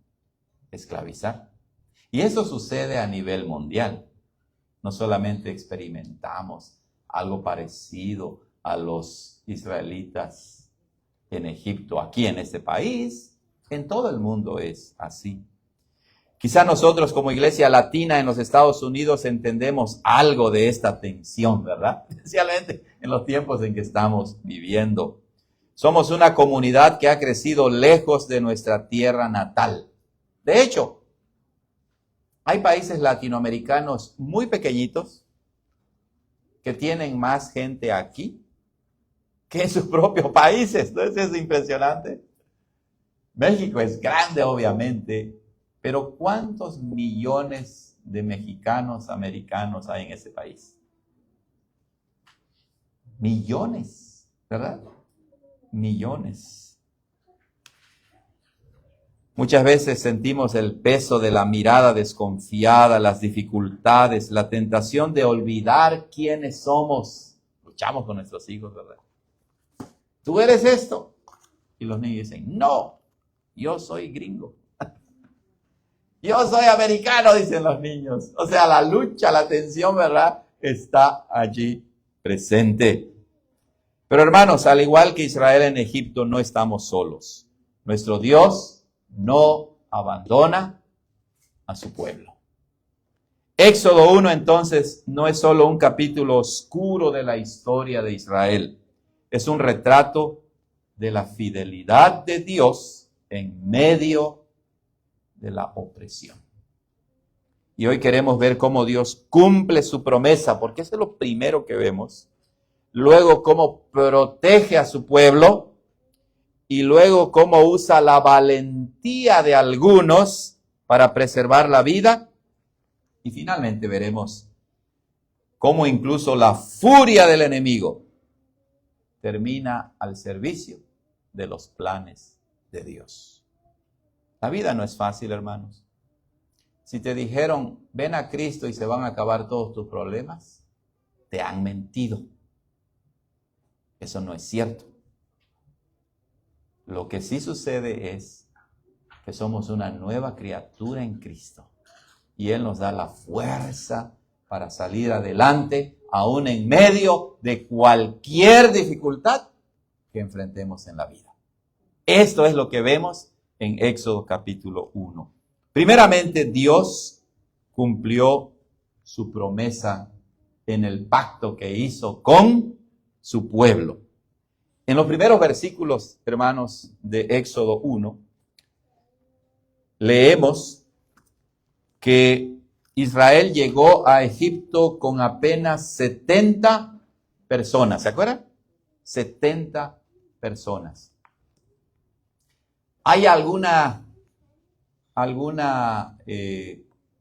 esclavizar. Y eso sucede a nivel mundial. No solamente experimentamos algo parecido a los israelitas en Egipto, aquí en este país, en todo el mundo es así. Quizá nosotros como iglesia latina en los Estados Unidos entendemos algo de esta tensión, ¿verdad? Especialmente en los tiempos en que estamos viviendo. Somos una comunidad que ha crecido lejos de nuestra tierra natal. De hecho, hay países latinoamericanos muy pequeñitos que tienen más gente aquí que en sus propios países. ¿No es eso impresionante? México es grande, obviamente, pero ¿cuántos millones de mexicanos americanos hay en ese país? Millones, ¿verdad? Millones. Muchas veces sentimos el peso de la mirada desconfiada, las dificultades, la tentación de olvidar quiénes somos. Luchamos con nuestros hijos, ¿verdad? ¿Tú eres esto? Y los niños dicen, no, yo soy gringo. Yo soy americano, dicen los niños. O sea, la lucha, la tensión, ¿verdad? Está allí presente. Pero hermanos, al igual que Israel en Egipto, no estamos solos. Nuestro Dios no abandona a su pueblo. Éxodo 1, entonces, no es solo un capítulo oscuro de la historia de Israel. Es un retrato de la fidelidad de Dios en medio de la opresión. Y hoy queremos ver cómo Dios cumple su promesa, porque eso es lo primero que vemos. Luego, cómo protege a su pueblo. Y luego, cómo usa la valentía de algunos para preservar la vida. Y finalmente veremos cómo incluso la furia del enemigo termina al servicio de los planes de Dios. La vida no es fácil, hermanos. Si te dijeron, ven a Cristo y se van a acabar todos tus problemas, te han mentido. Eso no es cierto. Lo que sí sucede es que somos una nueva criatura en Cristo. Y Él nos da la fuerza para salir adelante, aún en medio de cualquier dificultad que enfrentemos en la vida. Esto es lo que vemos en Éxodo capítulo 1. Primeramente, Dios cumplió su promesa en el pacto que hizo con su pueblo. En los primeros versículos, hermanos, de Éxodo 1, leemos que Israel llegó a Egipto con apenas 70 personas. ¿Se acuerdan? 70 personas. ¿Hay alguna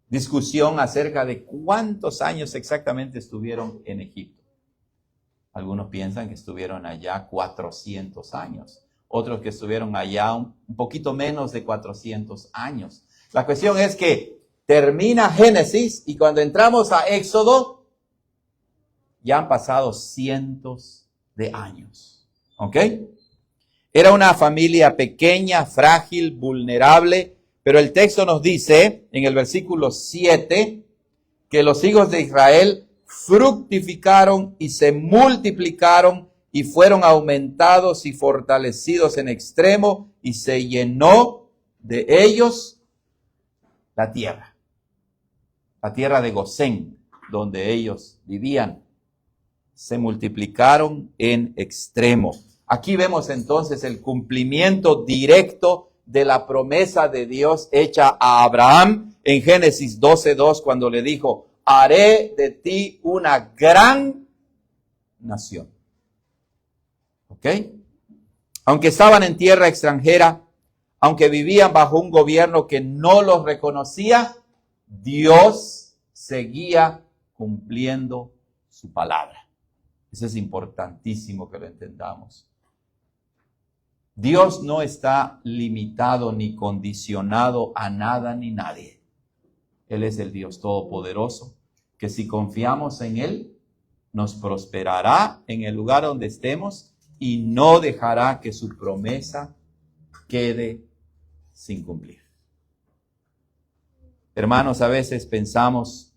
discusión acerca de cuántos años exactamente estuvieron en Egipto? Algunos piensan que estuvieron allá 400 años. Otros que estuvieron allá un poquito menos de 400 años. La cuestión es que termina Génesis y cuando entramos a Éxodo, ya han pasado cientos de años. ¿Ok? Era una familia pequeña, frágil, vulnerable, pero el texto nos dice en el versículo 7 que los hijos de Israel fructificaron y se multiplicaron y fueron aumentados y fortalecidos en extremo y se llenó de ellos la tierra de Gosén, donde ellos vivían. Se multiplicaron en extremo. Aquí vemos entonces el cumplimiento directo de la promesa de Dios hecha a Abraham en Génesis 12:2, cuando le dijo: haré de ti una gran nación. ¿Ok? Aunque estaban en tierra extranjera, aunque vivían bajo un gobierno que no los reconocía, Dios seguía cumpliendo su palabra. Eso es importantísimo que lo entendamos. Dios no está limitado ni condicionado a nada ni nadie. Él es el Dios todopoderoso, que si confiamos en Él, nos prosperará en el lugar donde estemos y no dejará que su promesa quede sin cumplir. Hermanos, a veces pensamos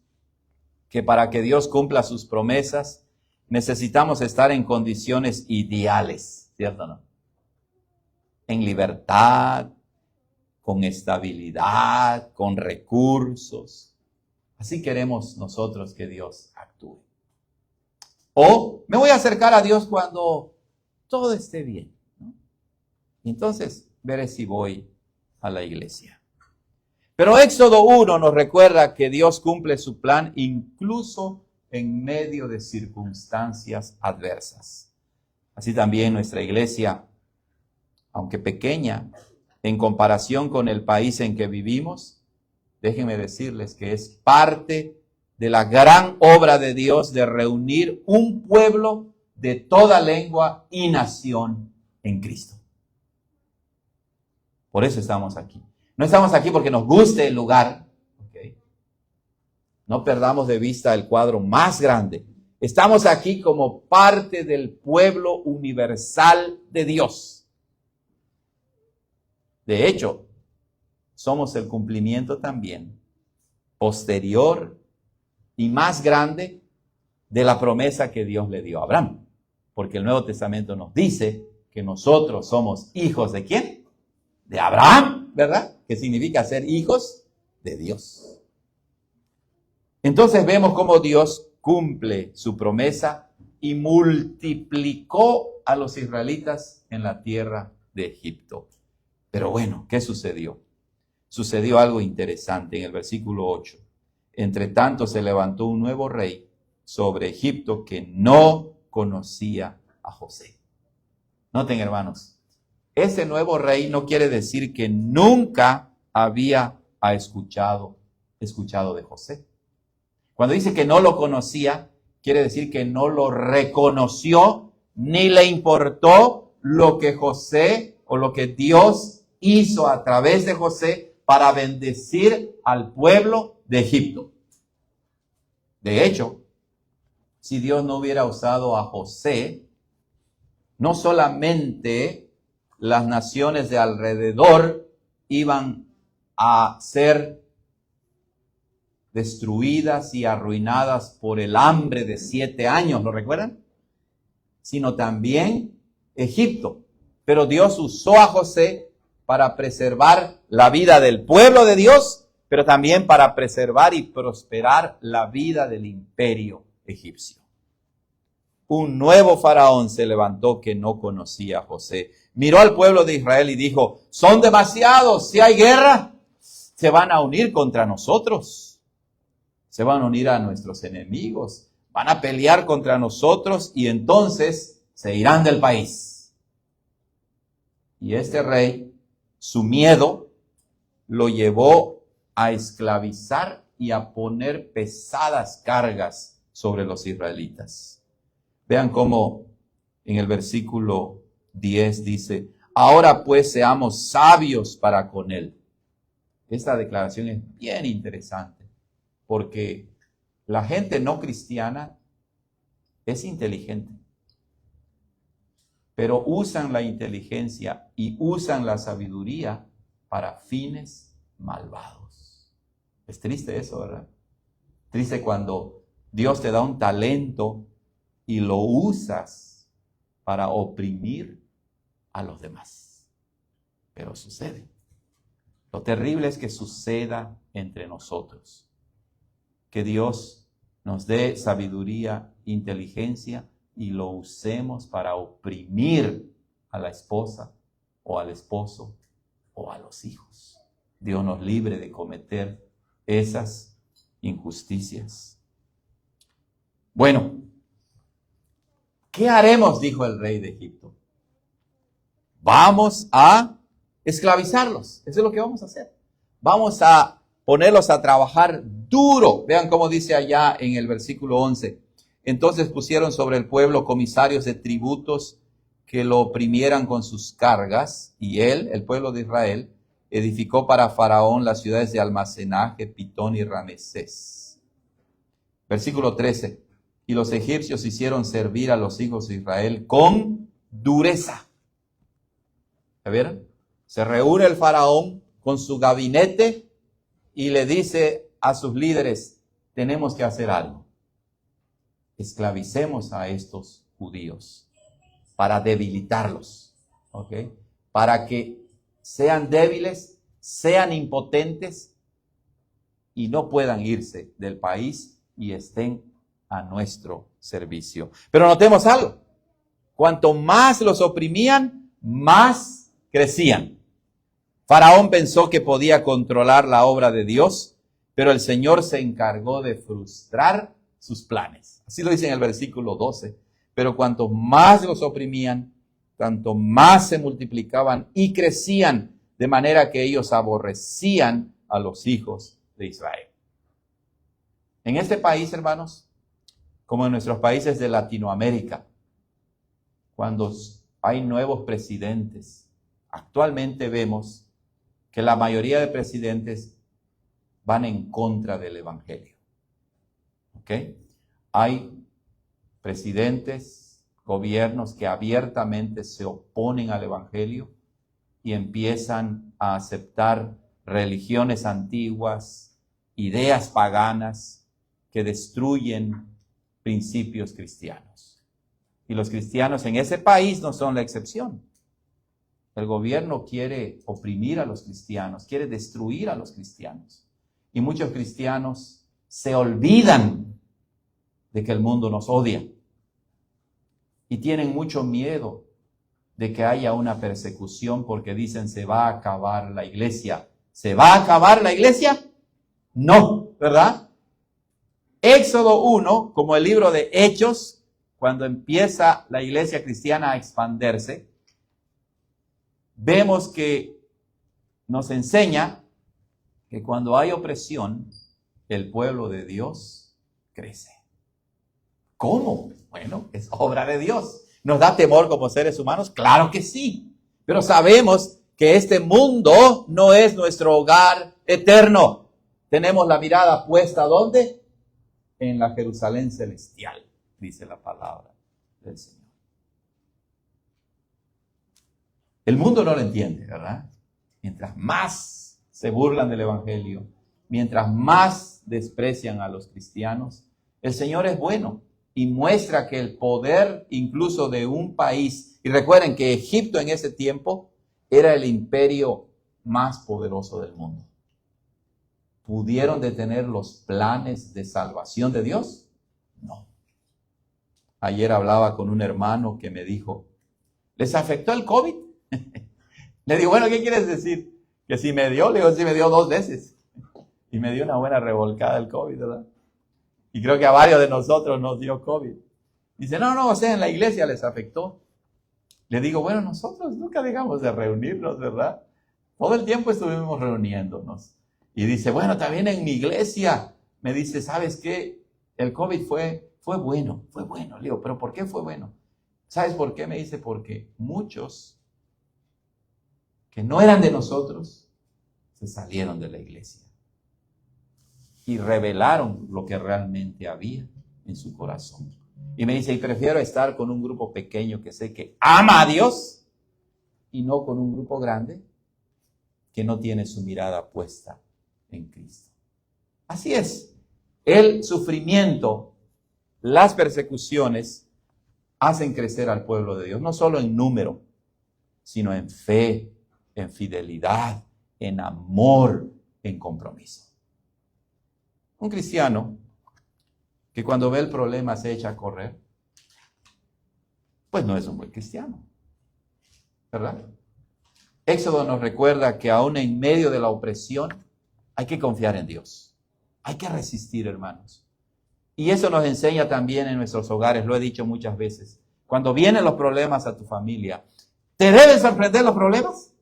que para que Dios cumpla sus promesas, necesitamos estar en condiciones ideales, ¿cierto o no? En libertad, con estabilidad, con recursos. Así queremos nosotros que Dios actúe. O me voy a acercar a Dios cuando todo esté bien, ¿no? Y entonces veré si voy a la iglesia. Pero Éxodo 1 nos recuerda que Dios cumple su plan incluso en medio de circunstancias adversas. Así también nuestra iglesia, aunque pequeña, en comparación con el país en que vivimos, déjenme decirles que es parte de la gran obra de Dios de reunir un pueblo de toda lengua y nación en Cristo. Por eso estamos aquí. No estamos aquí porque nos guste el lugar. ¿Okay? No perdamos de vista el cuadro más grande. Estamos aquí como parte del pueblo universal de Dios. De hecho, somos el cumplimiento también posterior y más grande de la promesa que Dios le dio a Abraham. Porque el Nuevo Testamento nos dice que nosotros somos hijos ¿de quién? De Abraham, ¿verdad? Que significa ser hijos de Dios. Entonces vemos cómo Dios cumple su promesa y multiplicó a los israelitas en la tierra de Egipto. Pero bueno, ¿qué sucedió? Sucedió algo interesante en el versículo 8. Entre tanto se levantó un nuevo rey sobre Egipto que no conocía a José. Noten, hermanos, ese nuevo rey no quiere decir que nunca había escuchado de José. Cuando dice que no lo conocía, quiere decir que no lo reconoció ni le importó lo que José o lo que Dios hizo a través de José para bendecir al pueblo de Egipto. De hecho, si Dios no hubiera usado a José, no solamente las naciones de alrededor iban a ser destruidas y arruinadas por el hambre de 7 años, ¿lo recuerdan? Sino también Egipto. Pero Dios usó a José para preservar la vida del pueblo de Dios, pero también para preservar y prosperar la vida del imperio egipcio. Un nuevo faraón se levantó que no conocía a José. Miró al pueblo de Israel y dijo: son demasiados, si hay guerra, se van a unir contra nosotros. Se van a unir a nuestros enemigos, van a pelear contra nosotros y entonces se irán del país. Y este rey Su miedo lo llevó a esclavizar y a poner pesadas cargas sobre los israelitas. Vean cómo en el versículo 10 dice, ahora pues seamos sabios para con él. Esta declaración es bien interesante porque la gente no cristiana es inteligente, pero usan la inteligencia y usan la sabiduría para fines malvados. Es triste eso, ¿verdad? Triste cuando Dios te da un talento y lo usas para oprimir a los demás. Pero sucede. Lo terrible es que suceda entre nosotros. Que Dios nos dé sabiduría, inteligencia y lo usemos para oprimir a la esposa o al esposo o a los hijos. Dios nos libre de cometer esas injusticias. Bueno, ¿qué haremos? Dijo el rey de Egipto. Vamos a esclavizarlos. Eso es lo que vamos a hacer. Vamos a ponerlos a trabajar duro. Vean cómo dice allá en el versículo 11. Entonces pusieron sobre el pueblo comisarios de tributos que lo oprimieran con sus cargas, y él, el pueblo de Israel, edificó para Faraón las ciudades de almacenaje, Pitón y Ramesés. Versículo 13. Y los egipcios hicieron servir a los hijos de Israel con dureza. ¿Ya vieron? Se reúne el Faraón con su gabinete y le dice a sus líderes, tenemos que hacer algo. Esclavicemos a estos judíos para debilitarlos, ¿ok? Para que sean débiles, sean impotentes y no puedan irse del país y estén a nuestro servicio. Pero notemos algo, cuanto más los oprimían, más crecían. Faraón pensó que podía controlar la obra de Dios, pero el Señor se encargó de frustrar sus planes. Así lo dice en el versículo 12. Pero cuanto más los oprimían, tanto más se multiplicaban y crecían, de manera que ellos aborrecían a los hijos de Israel. En este país, hermanos, como en nuestros países de Latinoamérica, cuando hay nuevos presidentes, actualmente vemos que la mayoría de presidentes van en contra del evangelio. ¿Ok? Hay presidentes, gobiernos que abiertamente se oponen al evangelio y empiezan a aceptar religiones antiguas, ideas paganas que destruyen principios cristianos. Y los cristianos en ese país no son la excepción. El gobierno quiere oprimir a los cristianos, quiere destruir a los cristianos. Y muchos cristianos se olvidan de que el mundo nos odia. Y tienen mucho miedo de que haya una persecución porque dicen se va a acabar la iglesia. ¿Se va a acabar la iglesia? No, ¿verdad? Éxodo 1, como el libro de Hechos, cuando empieza la iglesia cristiana a expandirse, vemos que nos enseña que cuando hay opresión, el pueblo de Dios crece. ¿Cómo? Bueno, es obra de Dios. ¿Nos da temor como seres humanos? Claro que sí. Pero sabemos que este mundo no es nuestro hogar eterno. Tenemos la mirada puesta ¿dónde? En la Jerusalén celestial, dice la palabra del Señor. El mundo no lo entiende, ¿verdad? Mientras más se burlan del evangelio, mientras más desprecian a los cristianos, el Señor es bueno y muestra que el poder incluso de un país, y recuerden que Egipto en ese tiempo era el imperio más poderoso del mundo. ¿Pudieron detener los planes de salvación de Dios? No. Ayer hablaba con un hermano que me dijo, ¿les afectó el COVID? Le digo, bueno, ¿qué quieres decir? Que si me dio, le digo, sí me dio 2 veces. Y me dio una buena revolcada el COVID, ¿verdad? Y creo que a varios de nosotros nos dio COVID. Dice, no, o sea, en la iglesia les afectó. Le digo, bueno, nosotros nunca dejamos de reunirnos, ¿verdad? Todo el tiempo estuvimos reuniéndonos. Y dice, bueno, también en mi iglesia, me dice, ¿sabes qué? El COVID fue bueno. Le digo, ¿pero por qué fue bueno? ¿Sabes por qué? Me dice, porque muchos que no eran de nosotros se salieron de la iglesia y revelaron lo que realmente había en su corazón. Y me dice, y prefiero estar con un grupo pequeño que sé que ama a Dios y no con un grupo grande que no tiene su mirada puesta en Cristo. Así es, el sufrimiento, las persecuciones hacen crecer al pueblo de Dios, no solo en número, sino en fe, en fidelidad, en amor, en compromiso. Un cristiano que cuando ve el problema se echa a correr, pues no es un buen cristiano, ¿verdad? Éxodo nos recuerda que aún en medio de la opresión hay que confiar en Dios. Hay que resistir, hermanos. Y eso nos enseña también en nuestros hogares, lo he dicho muchas veces. Cuando vienen los problemas a tu familia, ¿te deben sorprender los problemas?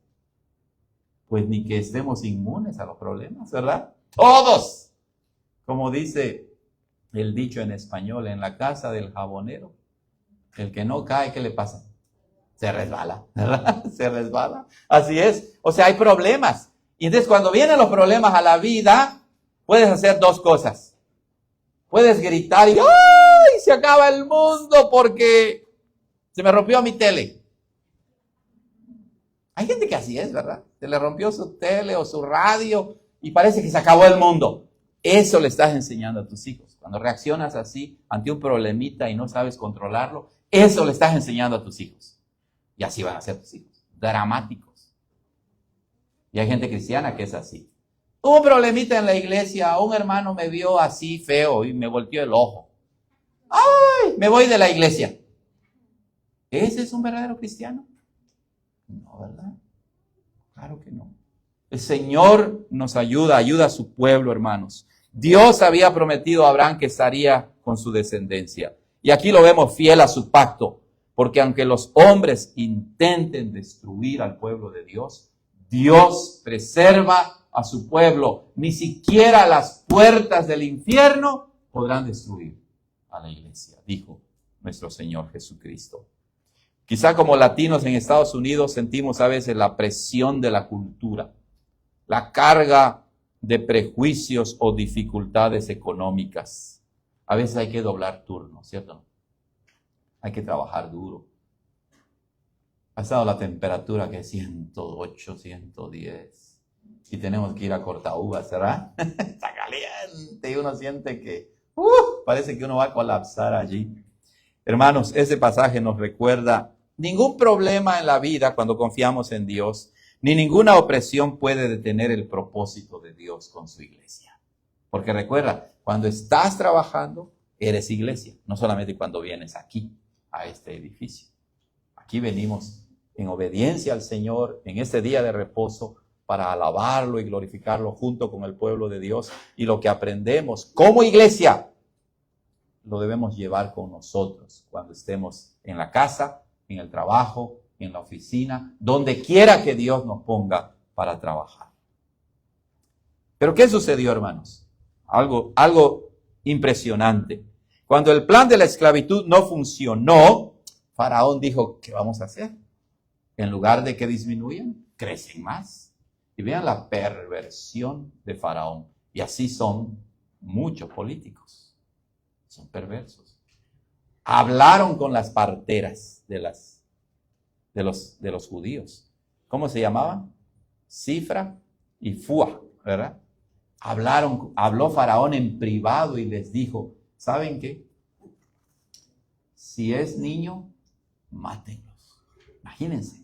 Pues ni que estemos inmunes a los problemas, ¿verdad? Todos. Como dice el dicho en español, en la casa del jabonero, el que no cae, ¿qué le pasa? Se resbala, ¿verdad? Se resbala. Así es. O sea, hay problemas. Y entonces cuando vienen los problemas a la vida, puedes hacer dos cosas. Puedes gritar y ¡ay! Se acaba el mundo porque se me rompió mi tele. Hay gente que así es, ¿verdad? Se le rompió su tele o su radio y parece que se acabó el mundo. Eso le estás enseñando a tus hijos. Cuando reaccionas así ante un problemita y no sabes controlarlo, eso le estás enseñando a tus hijos. Y así van a ser tus hijos, dramáticos. Y hay gente cristiana que es así. Hubo un problemita en la iglesia, un hermano me vio así feo y me volteó el ojo. ¡Ay! Me voy de la iglesia. ¿Ese es un verdadero cristiano? No, ¿verdad? Claro que no. El Señor nos ayuda a su pueblo, hermanos. Dios había prometido a Abraham que estaría con su descendencia. Y aquí lo vemos fiel a su pacto. Porque aunque los hombres intenten destruir al pueblo de Dios, Dios preserva a su pueblo. Ni siquiera las puertas del infierno podrán destruir a la iglesia, dijo nuestro Señor Jesucristo. Quizá como latinos en Estados Unidos sentimos a veces la presión de la cultura, la carga de prejuicios o dificultades económicas. A veces hay que doblar turnos, ¿cierto? Hay que trabajar duro. Ha estado la temperatura que es 108, 110. Y tenemos que ir a cortar uvas, ¿verdad? Está caliente y uno siente que parece que uno va a colapsar allí. Hermanos, ese pasaje nos recuerda ningún problema en la vida cuando confiamos en Dios, ni ninguna opresión puede detener el propósito de Dios con su iglesia. Porque recuerda, cuando estás trabajando, eres iglesia, no solamente cuando vienes aquí, a este edificio. Aquí venimos en obediencia al Señor en este día de reposo para alabarlo y glorificarlo junto con el pueblo de Dios. Y lo que aprendemos como iglesia lo debemos llevar con nosotros cuando estemos en la casa, en el trabajo, en la oficina, donde quiera que Dios nos ponga para trabajar. Pero ¿qué sucedió, hermanos? Algo impresionante. Cuando el plan de la esclavitud no funcionó, Faraón dijo, ¿qué vamos a hacer? En lugar de que disminuyan, crecen más. Y vean la perversión de Faraón. Y así son muchos políticos. Son perversos. Hablaron con las parteras de los judíos. ¿Cómo se llamaban? Cifra y Fua, ¿verdad? Habló Faraón en privado y les dijo, ¿saben qué? Si es niño, mátenlos. Imagínense.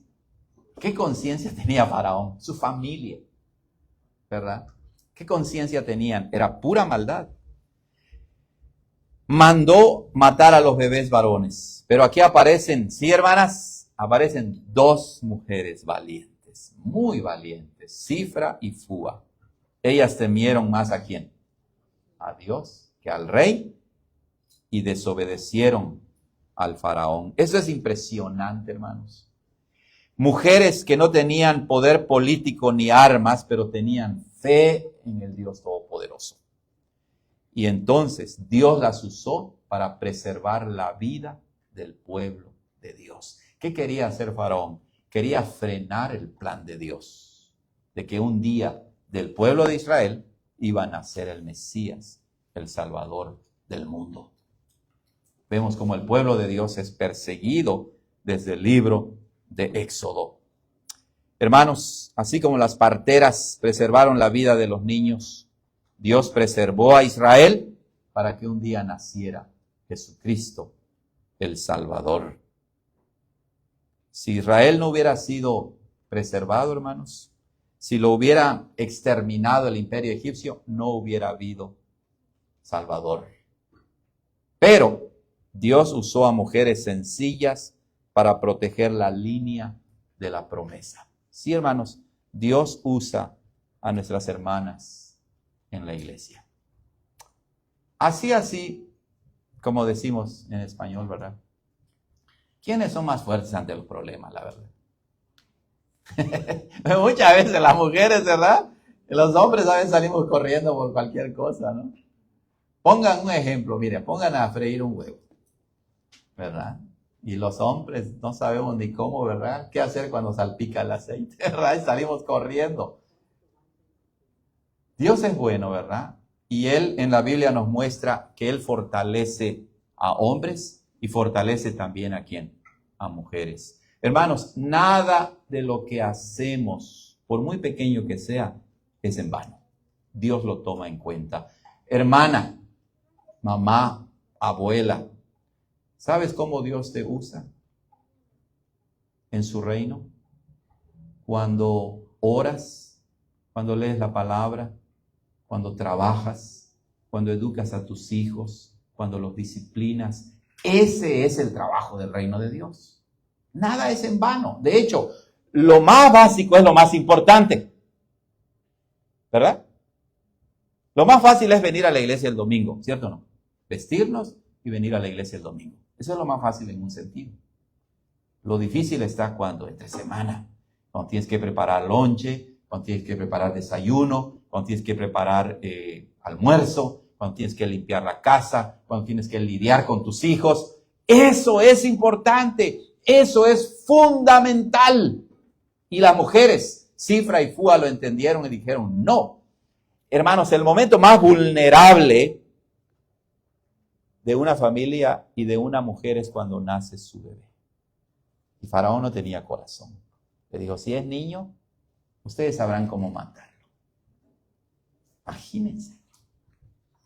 ¿Qué conciencia tenía Faraón? Su familia, ¿verdad? ¿Qué conciencia tenían? Era pura maldad. Mandó matar a los bebés varones. Pero aquí aparecen, sí, hermanas, aparecen dos mujeres valientes, muy valientes, Cifra y Fua. Ellas temieron más ¿a quién? A Dios que al rey y desobedecieron al faraón. Eso es impresionante, hermanos. Mujeres que no tenían poder político ni armas, pero tenían fe en el Dios Todopoderoso. Y entonces Dios las usó para preservar la vida del pueblo de Dios. ¿Qué quería hacer Faraón? Quería frenar el plan de Dios, de que un día del pueblo de Israel iba a nacer el Mesías, el Salvador del mundo. Vemos como el pueblo de Dios es perseguido desde el libro de Éxodo. Hermanos, así como las parteras preservaron la vida de los niños, Dios preservó a Israel para que un día naciera Jesucristo, el Salvador. Si Israel no hubiera sido preservado, hermanos, si lo hubiera exterminado el imperio egipcio, no hubiera habido Salvador. Pero Dios usó a mujeres sencillas para proteger la línea de la promesa. Sí, hermanos, Dios usa a nuestras hermanas en la iglesia. Así, como decimos en español, ¿verdad? ¿Quiénes son más fuertes ante los problemas, la verdad? Muchas veces las mujeres, ¿verdad? Los hombres a veces salimos corriendo por cualquier cosa, ¿no? Pongan un ejemplo, mire, pongan a freír un huevo, ¿verdad? Y los hombres no sabemos ni cómo, ¿verdad? ¿Qué hacer cuando salpica el aceite, ¿verdad? Y salimos corriendo. Dios es bueno, ¿verdad? Y Él en la Biblia nos muestra que Él fortalece a hombres y fortalece también a ¿quién? A mujeres. Hermanos, nada de lo que hacemos, por muy pequeño que sea, es en vano. Dios lo toma en cuenta. Hermana, mamá, abuela, ¿sabes cómo Dios te usa en su reino? Cuando oras, cuando lees la palabra, cuando trabajas, cuando educas a tus hijos, cuando los disciplinas. Ese es el trabajo del reino de Dios. Nada es en vano. De hecho, lo más básico es lo más importante. ¿Verdad? Lo más fácil es venir a la iglesia el domingo, ¿cierto o no? Vestirnos y venir a la iglesia el domingo. Eso es lo más fácil en un sentido. Lo difícil está cuando entre semana, cuando tienes que preparar lonche, cuando tienes que preparar desayuno, cuando tienes que preparar almuerzo, cuando tienes que limpiar la casa, cuando tienes que lidiar con tus hijos. Eso es importante, eso es fundamental. Y las mujeres, Cifra y Fúa, lo entendieron y dijeron, no. Hermanos, el momento más vulnerable de una familia y de una mujer es cuando nace su bebé. Y Faraón no tenía corazón. Le dijo, si es niño, ustedes sabrán cómo matarlo. Imagínense.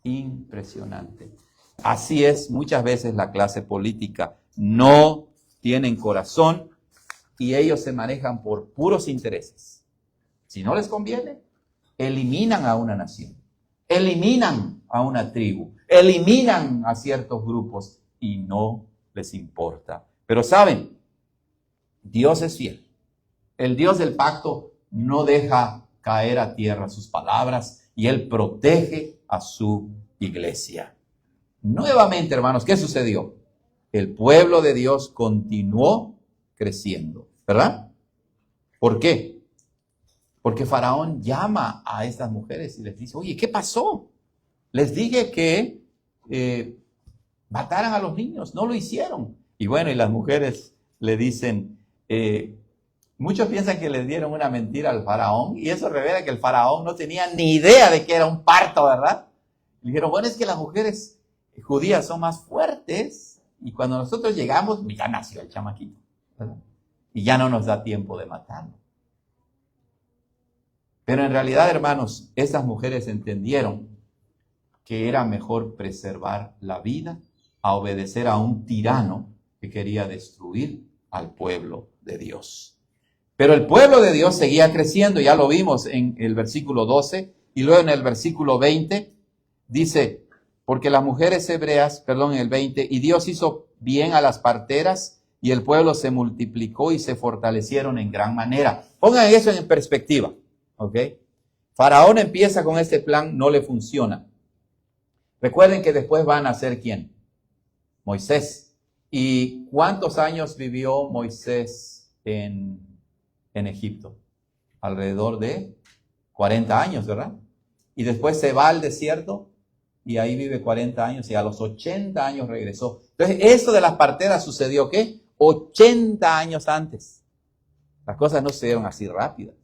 Impresionante. Así es, muchas veces la clase política no tienen corazón y ellos se manejan por puros intereses. Si no les conviene, eliminan a una nación, eliminan a una tribu, eliminan a ciertos grupos y no les importa. Pero saben, Dios es fiel. El Dios del pacto no deja caer a tierra sus palabras y Él protege a su iglesia. Nuevamente, hermanos, ¿qué sucedió? El pueblo de Dios continuó creciendo, ¿verdad? ¿Por qué? Porque Faraón llama a estas mujeres y les dice, oye, ¿qué pasó? Les dije que mataran a los niños, no lo hicieron. Y bueno, y las mujeres le dicen, muchos piensan que les dieron una mentira al faraón y eso revela que el faraón no tenía ni idea de que era un parto, ¿verdad? Le dijeron, bueno, es que las mujeres judías son más fuertes y cuando nosotros llegamos, ya nació el chamaquito, ¿verdad? Y ya no nos da tiempo de matarlo. Pero en realidad, hermanos, estas mujeres entendieron que era mejor preservar la vida a obedecer a un tirano que quería destruir al pueblo de Dios. Pero el pueblo de Dios seguía creciendo, ya lo vimos en el versículo 12, y luego en el versículo 20, dice, porque las mujeres hebreas, en el 20, y Dios hizo bien a las parteras, y el pueblo se multiplicó y se fortalecieron en gran manera. Pongan eso en perspectiva, ¿ok? Faraón empieza con este plan, no le funciona. Recuerden que después van a ser ¿quién? Moisés. ¿Y cuántos años vivió Moisés en en Egipto? Alrededor de 40 años, ¿verdad? Y después se va al desierto y ahí vive 40 años y a los 80 años regresó. Entonces, esto de las parteras sucedió, ¿qué? 80 años antes. Las cosas no se dieron así rápidas.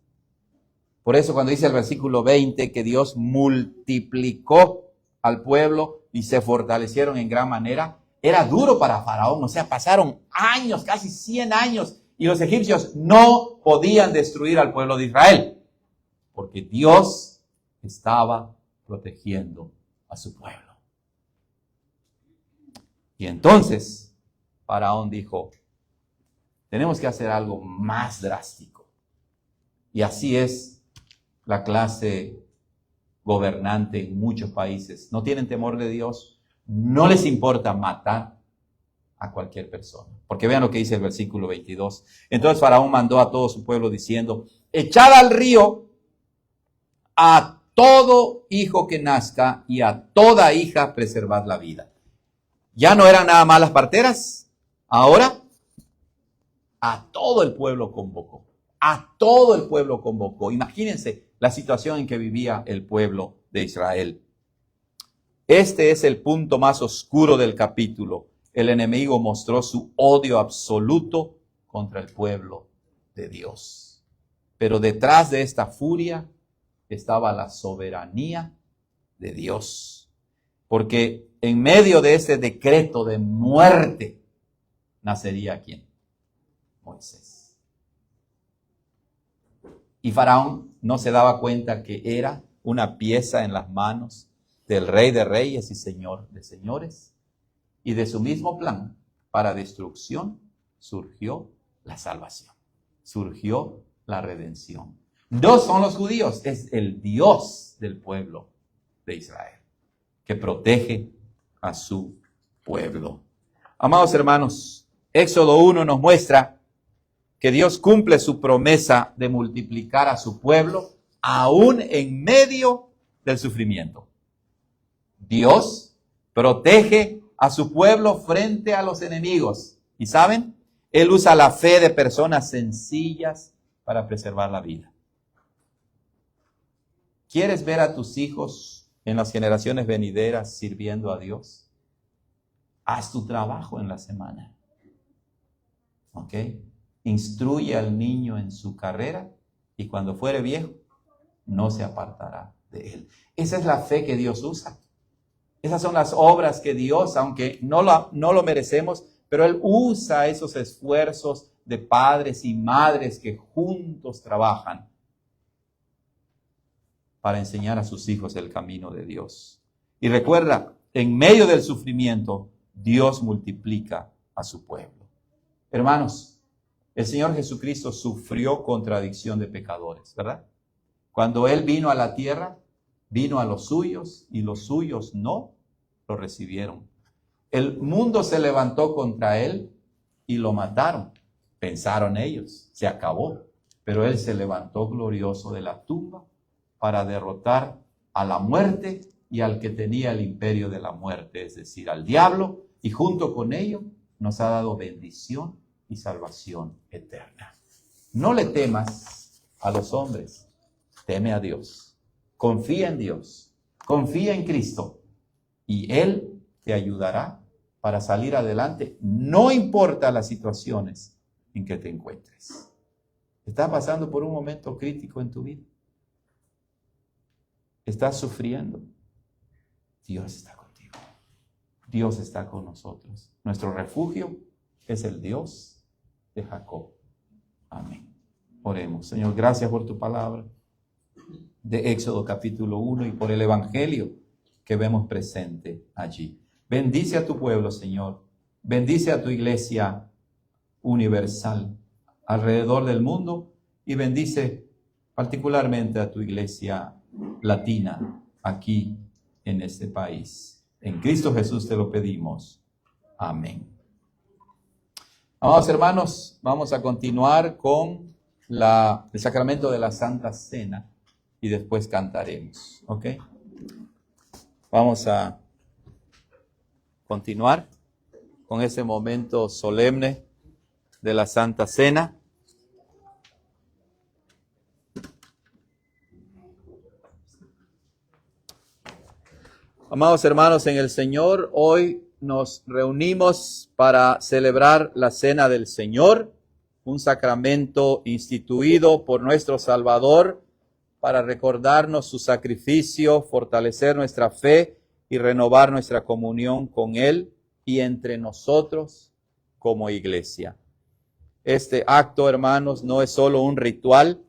Por eso cuando dice el versículo 20 que Dios multiplicó al pueblo y se fortalecieron en gran manera, era duro para Faraón. O sea, pasaron años, casi 100 años, y los egipcios no podían destruir al pueblo de Israel, porque Dios estaba protegiendo a su pueblo. Y entonces Faraón dijo, tenemos que hacer algo más drástico. Y así es la clase gobernante en muchos países. No tienen temor de Dios, no les importa matar a cualquier persona. Porque vean lo que dice el versículo 22. Entonces Faraón mandó a todo su pueblo diciendo, echad al río a todo hijo que nazca y a toda hija preservad la vida. Ya no eran nada más las parteras, ahora a todo el pueblo convocó. A todo el pueblo convocó. Imagínense la situación en que vivía el pueblo de Israel. Este es el punto más oscuro del capítulo. El enemigo mostró su odio absoluto contra el pueblo de Dios. Pero detrás de esta furia estaba la soberanía de Dios. Porque en medio de ese decreto de muerte, nacería ¿quién? Moisés. Y Faraón no se daba cuenta que era una pieza en las manos del Rey de Reyes y Señor de Señores. Y de su mismo plan para destrucción surgió la salvación. Surgió la redención. No son los judíos, es el Dios del pueblo de Israel que protege a su pueblo. Amados hermanos, Éxodo 1 nos muestra que Dios cumple su promesa de multiplicar a su pueblo aún en medio del sufrimiento. Dios protege a su pueblo frente a los enemigos. ¿Y saben? Él usa la fe de personas sencillas para preservar la vida. ¿Quieres ver a tus hijos en las generaciones venideras sirviendo a Dios? Haz tu trabajo en la semana. ¿Ok? Instruye al niño en su carrera y cuando fuere viejo no se apartará de él. Esa es la fe que Dios usa. Esas son las obras que Dios, aunque no lo merecemos, pero Él usa esos esfuerzos de padres y madres que juntos trabajan para enseñar a sus hijos el camino de Dios. Y recuerda, en medio del sufrimiento, Dios multiplica a su pueblo. Hermanos, el Señor Jesucristo sufrió contradicción de pecadores, ¿verdad? Cuando Él vino a la tierra, vino a los suyos y los suyos no lo recibieron. El mundo se levantó contra Él y lo mataron. Pensaron ellos, se acabó. Pero Él se levantó glorioso de la tumba para derrotar a la muerte y al que tenía el imperio de la muerte, es decir, al diablo, y junto con ello nos ha dado bendición y salvación eterna. No le temas a los hombres, teme a Dios. Confía en Dios, confía en Cristo y Él te ayudará para salir adelante, no importa las situaciones en que te encuentres. ¿Estás pasando por un momento crítico en tu vida? ¿Estás sufriendo? Dios está contigo. Dios está con nosotros. Nuestro refugio es el Dios de Jacob. Amén. Oremos. Señor, gracias por tu palabra de Éxodo capítulo 1 y por el evangelio que vemos presente allí. Bendice a tu pueblo, Señor. Bendice a tu iglesia universal alrededor del mundo y bendice particularmente a tu iglesia latina aquí en este país. En Cristo Jesús te lo pedimos. Amén. Amados hermanos, vamos a continuar con el sacramento de la Santa Cena y después cantaremos. ¿Ok? Vamos a continuar con ese momento solemne de la Santa Cena. Amados hermanos en el Señor, hoy nos reunimos para celebrar la Cena del Señor, un sacramento instituido por nuestro Salvador para recordarnos su sacrificio, fortalecer nuestra fe y renovar nuestra comunión con Él y entre nosotros como iglesia. Este acto, hermanos, no es solo un ritual,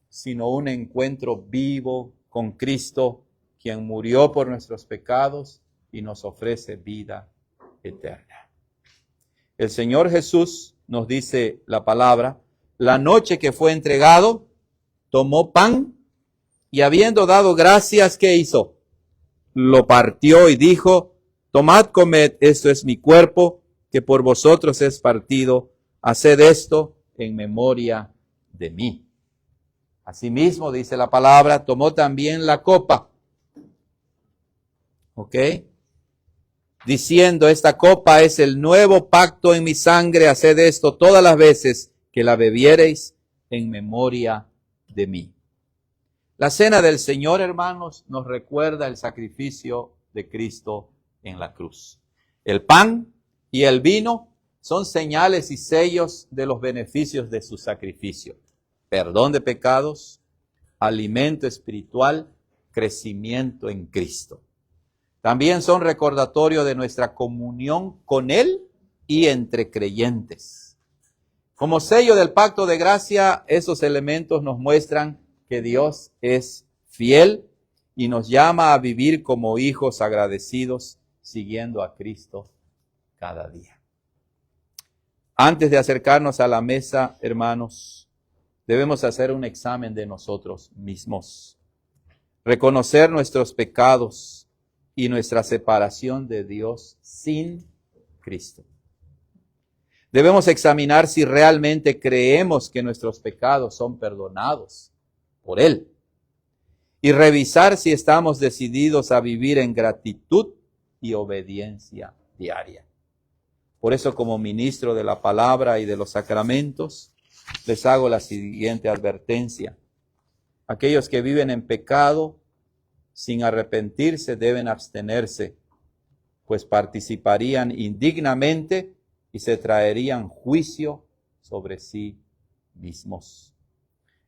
sino un encuentro vivo con Cristo, quien murió por nuestros pecados y nos ofrece vida eterna. El Señor Jesús, nos dice la palabra, la noche que fue entregado, tomó pan y habiendo dado gracias, ¿qué hizo? Lo partió y dijo, tomad, comed, esto es mi cuerpo, que por vosotros es partido, haced esto en memoria de mí. Asimismo, dice la palabra, tomó también la copa. ¿Ok? Diciendo, esta copa es el nuevo pacto en mi sangre, haced esto todas las veces que la bebiereis en memoria de mí. La cena del Señor, hermanos, nos recuerda el sacrificio de Cristo en la cruz. El pan y el vino son señales y sellos de los beneficios de su sacrificio. Perdón de pecados, alimento espiritual, crecimiento en Cristo. También son recordatorio de nuestra comunión con Él y entre creyentes. Como sello del pacto de gracia, esos elementos nos muestran que Dios es fiel y nos llama a vivir como hijos agradecidos, siguiendo a Cristo cada día. Antes de acercarnos a la mesa, hermanos, debemos hacer un examen de nosotros mismos, reconocer nuestros pecados y nuestra separación de Dios sin Cristo. Debemos examinar si realmente creemos que nuestros pecados son perdonados por Él y revisar si estamos decididos a vivir en gratitud y obediencia diaria. Por eso, como ministro de la palabra y de los sacramentos, les hago la siguiente advertencia. Aquellos que viven en pecado sin arrepentirse deben abstenerse, pues participarían indignamente y se traerían juicio sobre sí mismos.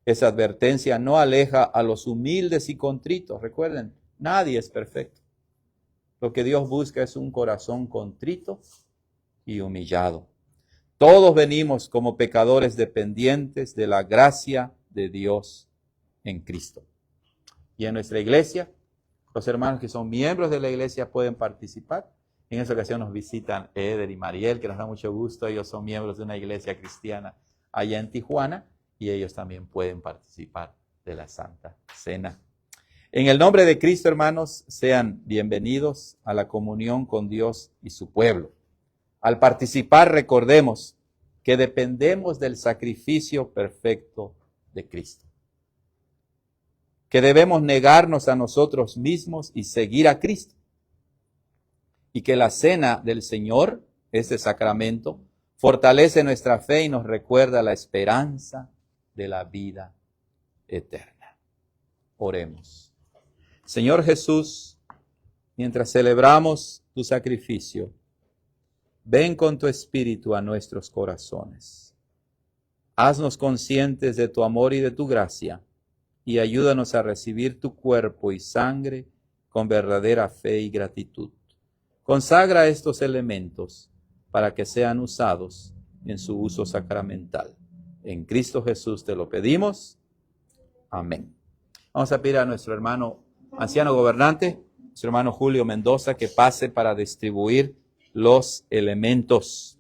Esa advertencia no aleja a los humildes y contritos. Recuerden, nadie es perfecto. Lo que Dios busca es un corazón contrito y humillado. Todos venimos como pecadores dependientes de la gracia de Dios en Cristo. Y en nuestra iglesia, los hermanos que son miembros de la iglesia pueden participar. En esta ocasión nos visitan Eder y Mariel, que nos da mucho gusto. Ellos son miembros de una iglesia cristiana allá en Tijuana y ellos también pueden participar de la Santa Cena. En el nombre de Cristo, hermanos, sean bienvenidos a la comunión con Dios y su pueblo. Al participar, recordemos que dependemos del sacrificio perfecto de Cristo, que debemos negarnos a nosotros mismos y seguir a Cristo, y que la cena del Señor, este sacramento, fortalece nuestra fe y nos recuerda la esperanza de la vida eterna. Oremos. Señor Jesús, mientras celebramos tu sacrificio, ven con tu Espíritu a nuestros corazones. Haznos conscientes de tu amor y de tu gracia, y ayúdanos a recibir tu cuerpo y sangre con verdadera fe y gratitud. Consagra estos elementos para que sean usados en su uso sacramental. En Cristo Jesús te lo pedimos. Amén. Vamos a pedir a nuestro hermano anciano gobernante, nuestro hermano Julio Mendoza, que pase para distribuir los elementos.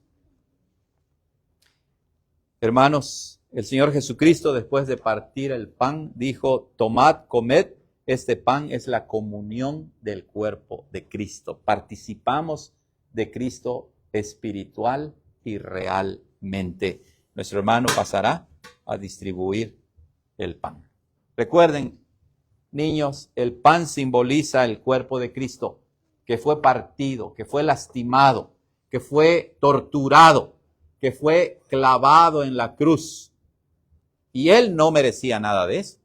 Hermanos, el Señor Jesucristo, después de partir el pan, dijo, tomad, comed, este pan es la comunión del cuerpo de Cristo. Participamos de Cristo espiritual y realmente. Nuestro hermano pasará a distribuir el pan. Recuerden, niños, el pan simboliza el cuerpo de Cristo, que fue partido, que fue lastimado, que fue torturado, que fue clavado en la cruz. Y Él no merecía nada de eso.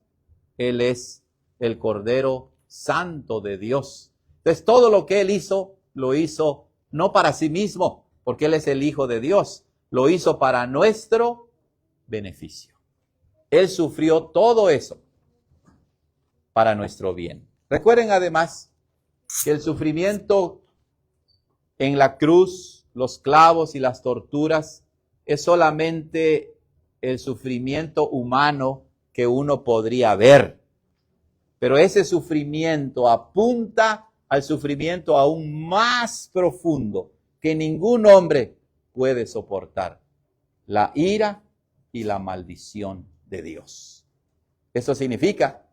Él es el Cordero Santo de Dios, Entonces todo lo que Él hizo, lo hizo no para sí mismo, porque Él es el Hijo de Dios, lo hizo para nuestro beneficio. Él sufrió todo eso para nuestro bien. Recuerden además que el sufrimiento en la cruz, los clavos y las torturas, es solamente el sufrimiento humano que uno podría ver. Pero ese sufrimiento apunta al sufrimiento aún más profundo que ningún hombre puede soportar: la ira y la maldición de Dios. Eso significa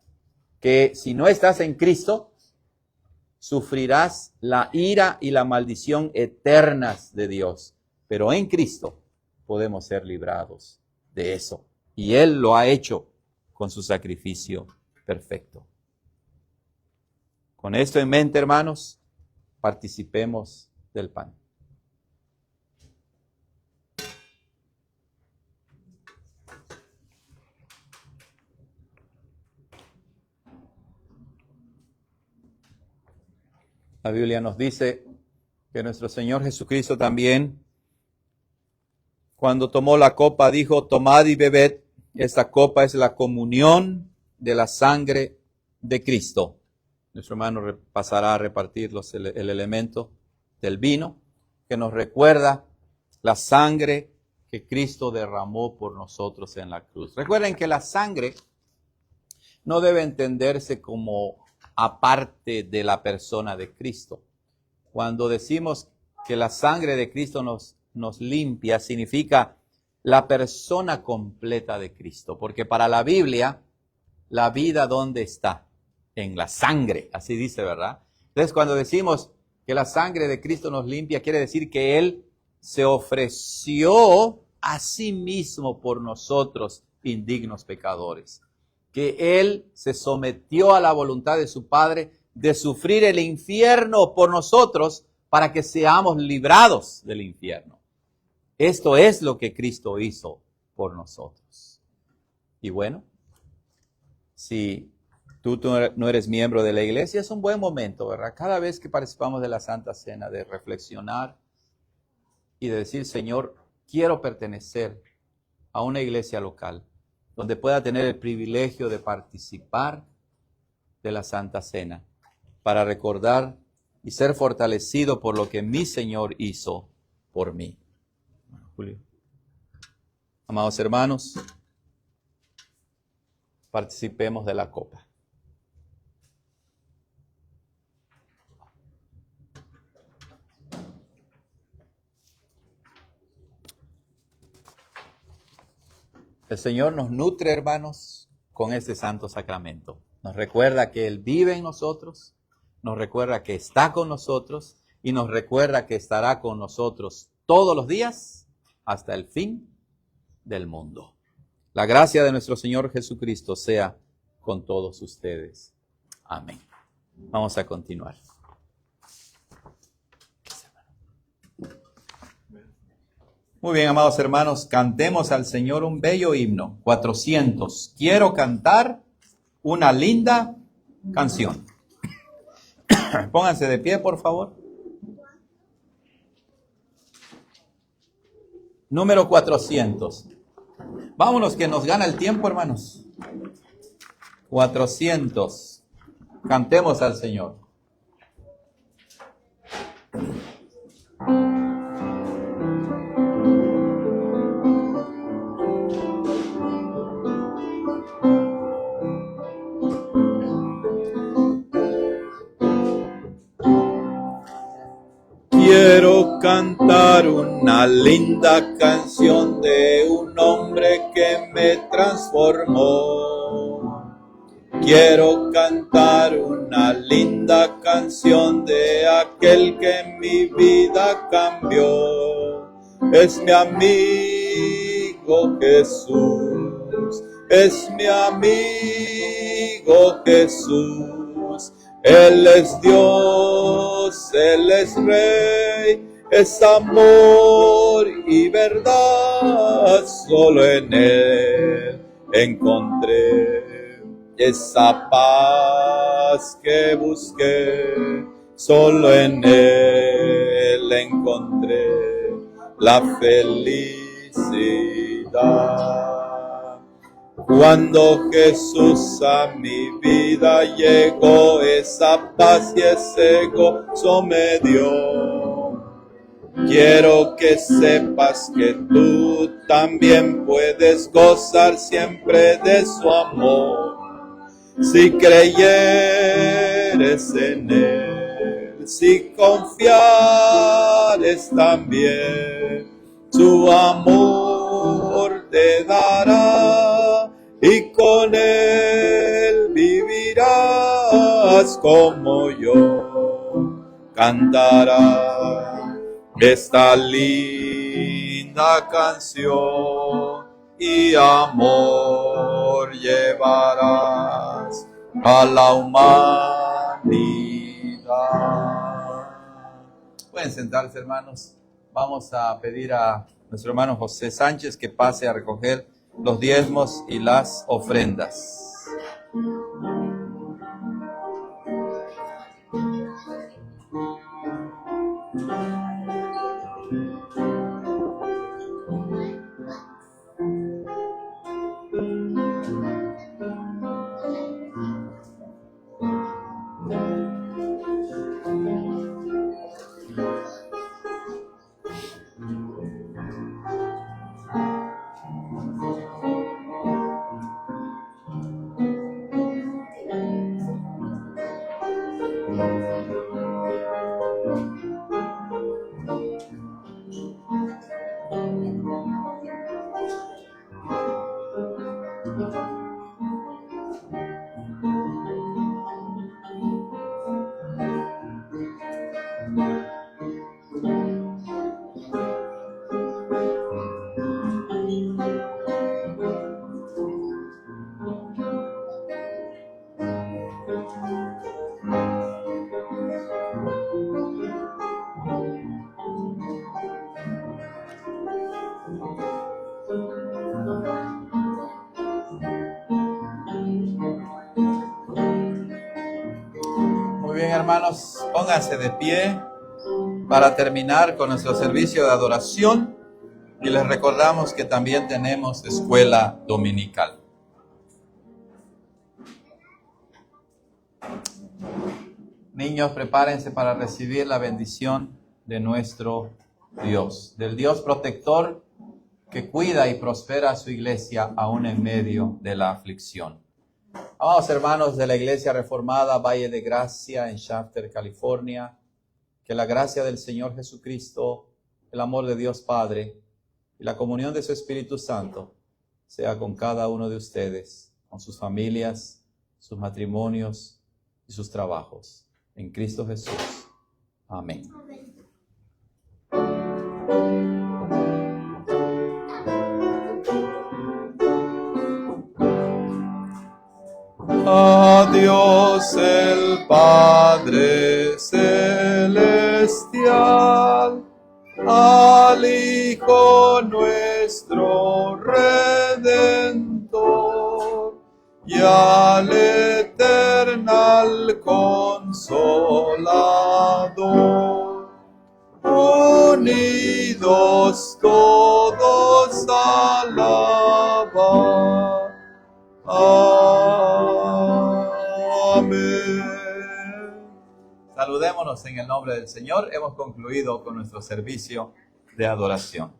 que si no estás en Cristo, sufrirás la ira y la maldición eternas de Dios. Pero en Cristo podemos ser librados de eso. Y Él lo ha hecho con su sacrificio perfecto. Con esto en mente, hermanos, participemos del pan. La Biblia nos dice que nuestro Señor Jesucristo también, cuando tomó la copa, dijo: tomad y bebed, esta copa es la comunión de la sangre de Cristo. Nuestro hermano pasará a repartir el elemento del vino, que nos recuerda la sangre que Cristo derramó por nosotros en la cruz. Recuerden que la sangre no debe entenderse como aparte de la persona de Cristo. Cuando decimos que la sangre de Cristo nos limpia, significa la persona completa de Cristo. Porque para la Biblia, la vida, ¿dónde está? En la sangre, así dice, ¿verdad? Entonces, cuando decimos que la sangre de Cristo nos limpia, quiere decir que Él se ofreció a sí mismo por nosotros, indignos pecadores. Que Él se sometió a la voluntad de su Padre de sufrir el infierno por nosotros para que seamos librados del infierno. Esto es lo que Cristo hizo por nosotros. Y bueno, si tú no eres miembro de la iglesia, es un buen momento, ¿verdad? Cada vez que participamos de la Santa Cena, de reflexionar y de decir: Señor, quiero pertenecer a una iglesia local donde pueda tener el privilegio de participar de la Santa Cena, para recordar y ser fortalecido por lo que mi Señor hizo por mí. Julio. Amados hermanos, participemos de la copa. El Señor nos nutre, hermanos, con este santo sacramento. Nos recuerda que Él vive en nosotros, nos recuerda que está con nosotros y nos recuerda que estará con nosotros todos los días hasta el fin del mundo. La gracia de nuestro Señor Jesucristo sea con todos ustedes. Amén. Vamos a continuar. Muy bien, amados hermanos, cantemos al Señor un bello himno, 400. Quiero cantar una linda canción. Pónganse de pie, por favor. Número 400. Vámonos, que nos gana el tiempo, hermanos. 400. Cantemos al Señor. Quiero cantar una linda canción de un hombre que me transformó. Quiero cantar una linda canción de aquel que mi vida cambió. Es mi amigo Jesús, es mi amigo Jesús. Él es Dios, Él es Rey, es amor y verdad. Solo en Él encontré esa paz que busqué. solo en Él encontré la felicidad. Cuando Jesús a mi vida llegó, esa paz y ese gozo me dio. Quiero que sepas que tú también puedes gozar siempre de su amor. Si creyeres en Él, si confiares también, su amor te dará y con Él vivirás como yo. Cantarás esta linda canción y amor llevarás a la humanidad. Pueden sentarse, hermanos. Vamos a pedir a nuestro hermano José Sánchez que pase a recoger los diezmos y las ofrendas. Hermanos, pónganse de pie para terminar con nuestro servicio de adoración y les recordamos que también tenemos escuela dominical. Niños, prepárense para recibir la bendición de nuestro Dios, del Dios protector que cuida y prospera a su iglesia aún en medio de la aflicción. Amados hermanos de la Iglesia Reformada Valle de Gracia en Shafter, California, que la gracia del Señor Jesucristo, el amor de Dios Padre y la comunión de su Espíritu Santo sea con cada uno de ustedes, con sus familias, sus matrimonios y sus trabajos. En Cristo Jesús. Amén. A Dios el Padre celestial, al Hijo nuestro Redentor y al eternal Consolador, unidos todos alaban. Amén. Saludémonos en el nombre del Señor. Hemos concluido con nuestro servicio de adoración.